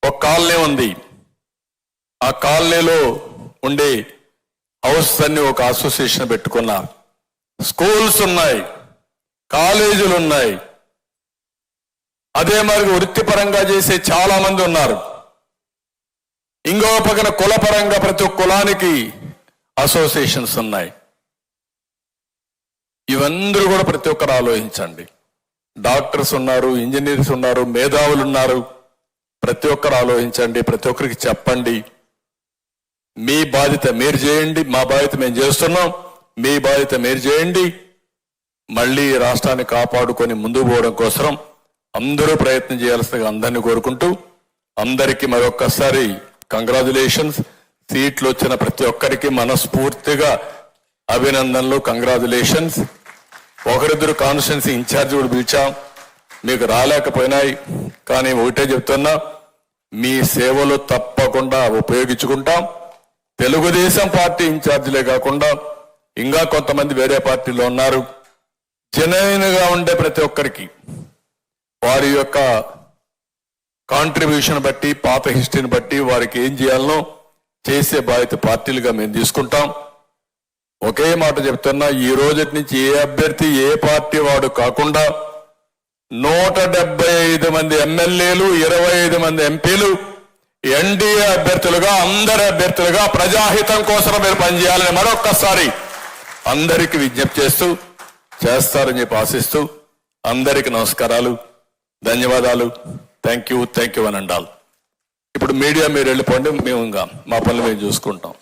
ఒక కాలనీ ఉంది, ఆ కాలనీలో ఉండే హౌస్ అన్ని ఒక అసోసియేషన్ పెట్టుకున్నారు. స్కూల్స్ ఉన్నాయి, కాలేజీలు ఉన్నాయి. అదే మరి వృత్తిపరంగా చేసే చాలా మంది ఉన్నారు. ఇంకో పక్కన కులపరంగా ప్రతి ఒక్క కులానికి అసోసియేషన్స్ ఉన్నాయి. ఇవందరూ కూడా ప్రతి ఒక్కరు ఆలోచించండి. డాక్టర్స్ ఉన్నారు, ఇంజనీర్స్ ఉన్నారు, మేధావులు ఉన్నారు. ప్రతి ఒక్కరు ఆలోచించండి, ప్రతి ఒక్కరికి చెప్పండి. మీ బాధ్యత మీరు చేయండి, మా బాధ్యత మేము చేస్తున్నాం. మీ బాధ్యత మీరు చేయండి. మళ్ళీ రాష్ట్రాన్ని కాపాడుకొని ముందుకు పోవడం కోసం అందరూ ప్రయత్నం చేయాల్సిందిగా అందరినీ కోరుకుంటూ, అందరికీ మరొక్కసారి కంగ్రాచులేషన్స్. సీట్లు వచ్చిన ప్రతి ఒక్కరికి మనస్ఫూర్తిగా అభినందనలు, కంగ్రాచులేషన్స్. ఒకరిద్దరు కాన్స్టిట్యున్సీ ఇన్ఛార్జ్ కూడా పిలిచాం, మీకు రాలేకపోయినాయి. కానీ ఒకటే చెప్తున్నా, మీ సేవలు తప్పకుండా ఉపయోగించుకుంటాం. తెలుగుదేశం పార్టీ ఇన్ఛార్జీలే కాకుండా ఇంకా కొంతమంది వేరే పార్టీలో ఉన్నారు. జెన్యూన్ గా ఉండే ప్రతి ఒక్కరికి వారి యొక్క కాంట్రిబ్యూషన్ బట్టి, పాత హిస్టరీని బట్టి వారికి ఏం చేయాలనో చేసే బాధ్యత పార్టీలుగా మేము తీసుకుంటాం. ఒకే మాట చెప్తున్నా, ఈ రోజు నుంచి ఏ అభ్యర్థి ఏ పార్టీ వాడు కాకుండా 175 మంది ఎమ్మెల్యేలు, 25 మంది ఎంపీలు ఎన్డీఏ అభ్యర్థులుగా, అందరి అభ్యర్థులుగా ప్రజాహితం కోసం మీరు పనిచేయాలని మరొక్కసారి అందరికీ విజ్ఞప్తి చేస్తూ చేస్తారని చెప్పి ఆశిస్తూ అందరికీ నమస్కారాలు, ధన్యవాదాలు. థ్యాంక్ యూ అని అండాలి. ఇప్పుడు మీడియా మీరు వెళ్ళిపోండి, మేము ఇంకా మా పనులు మేము చూసుకుంటాం.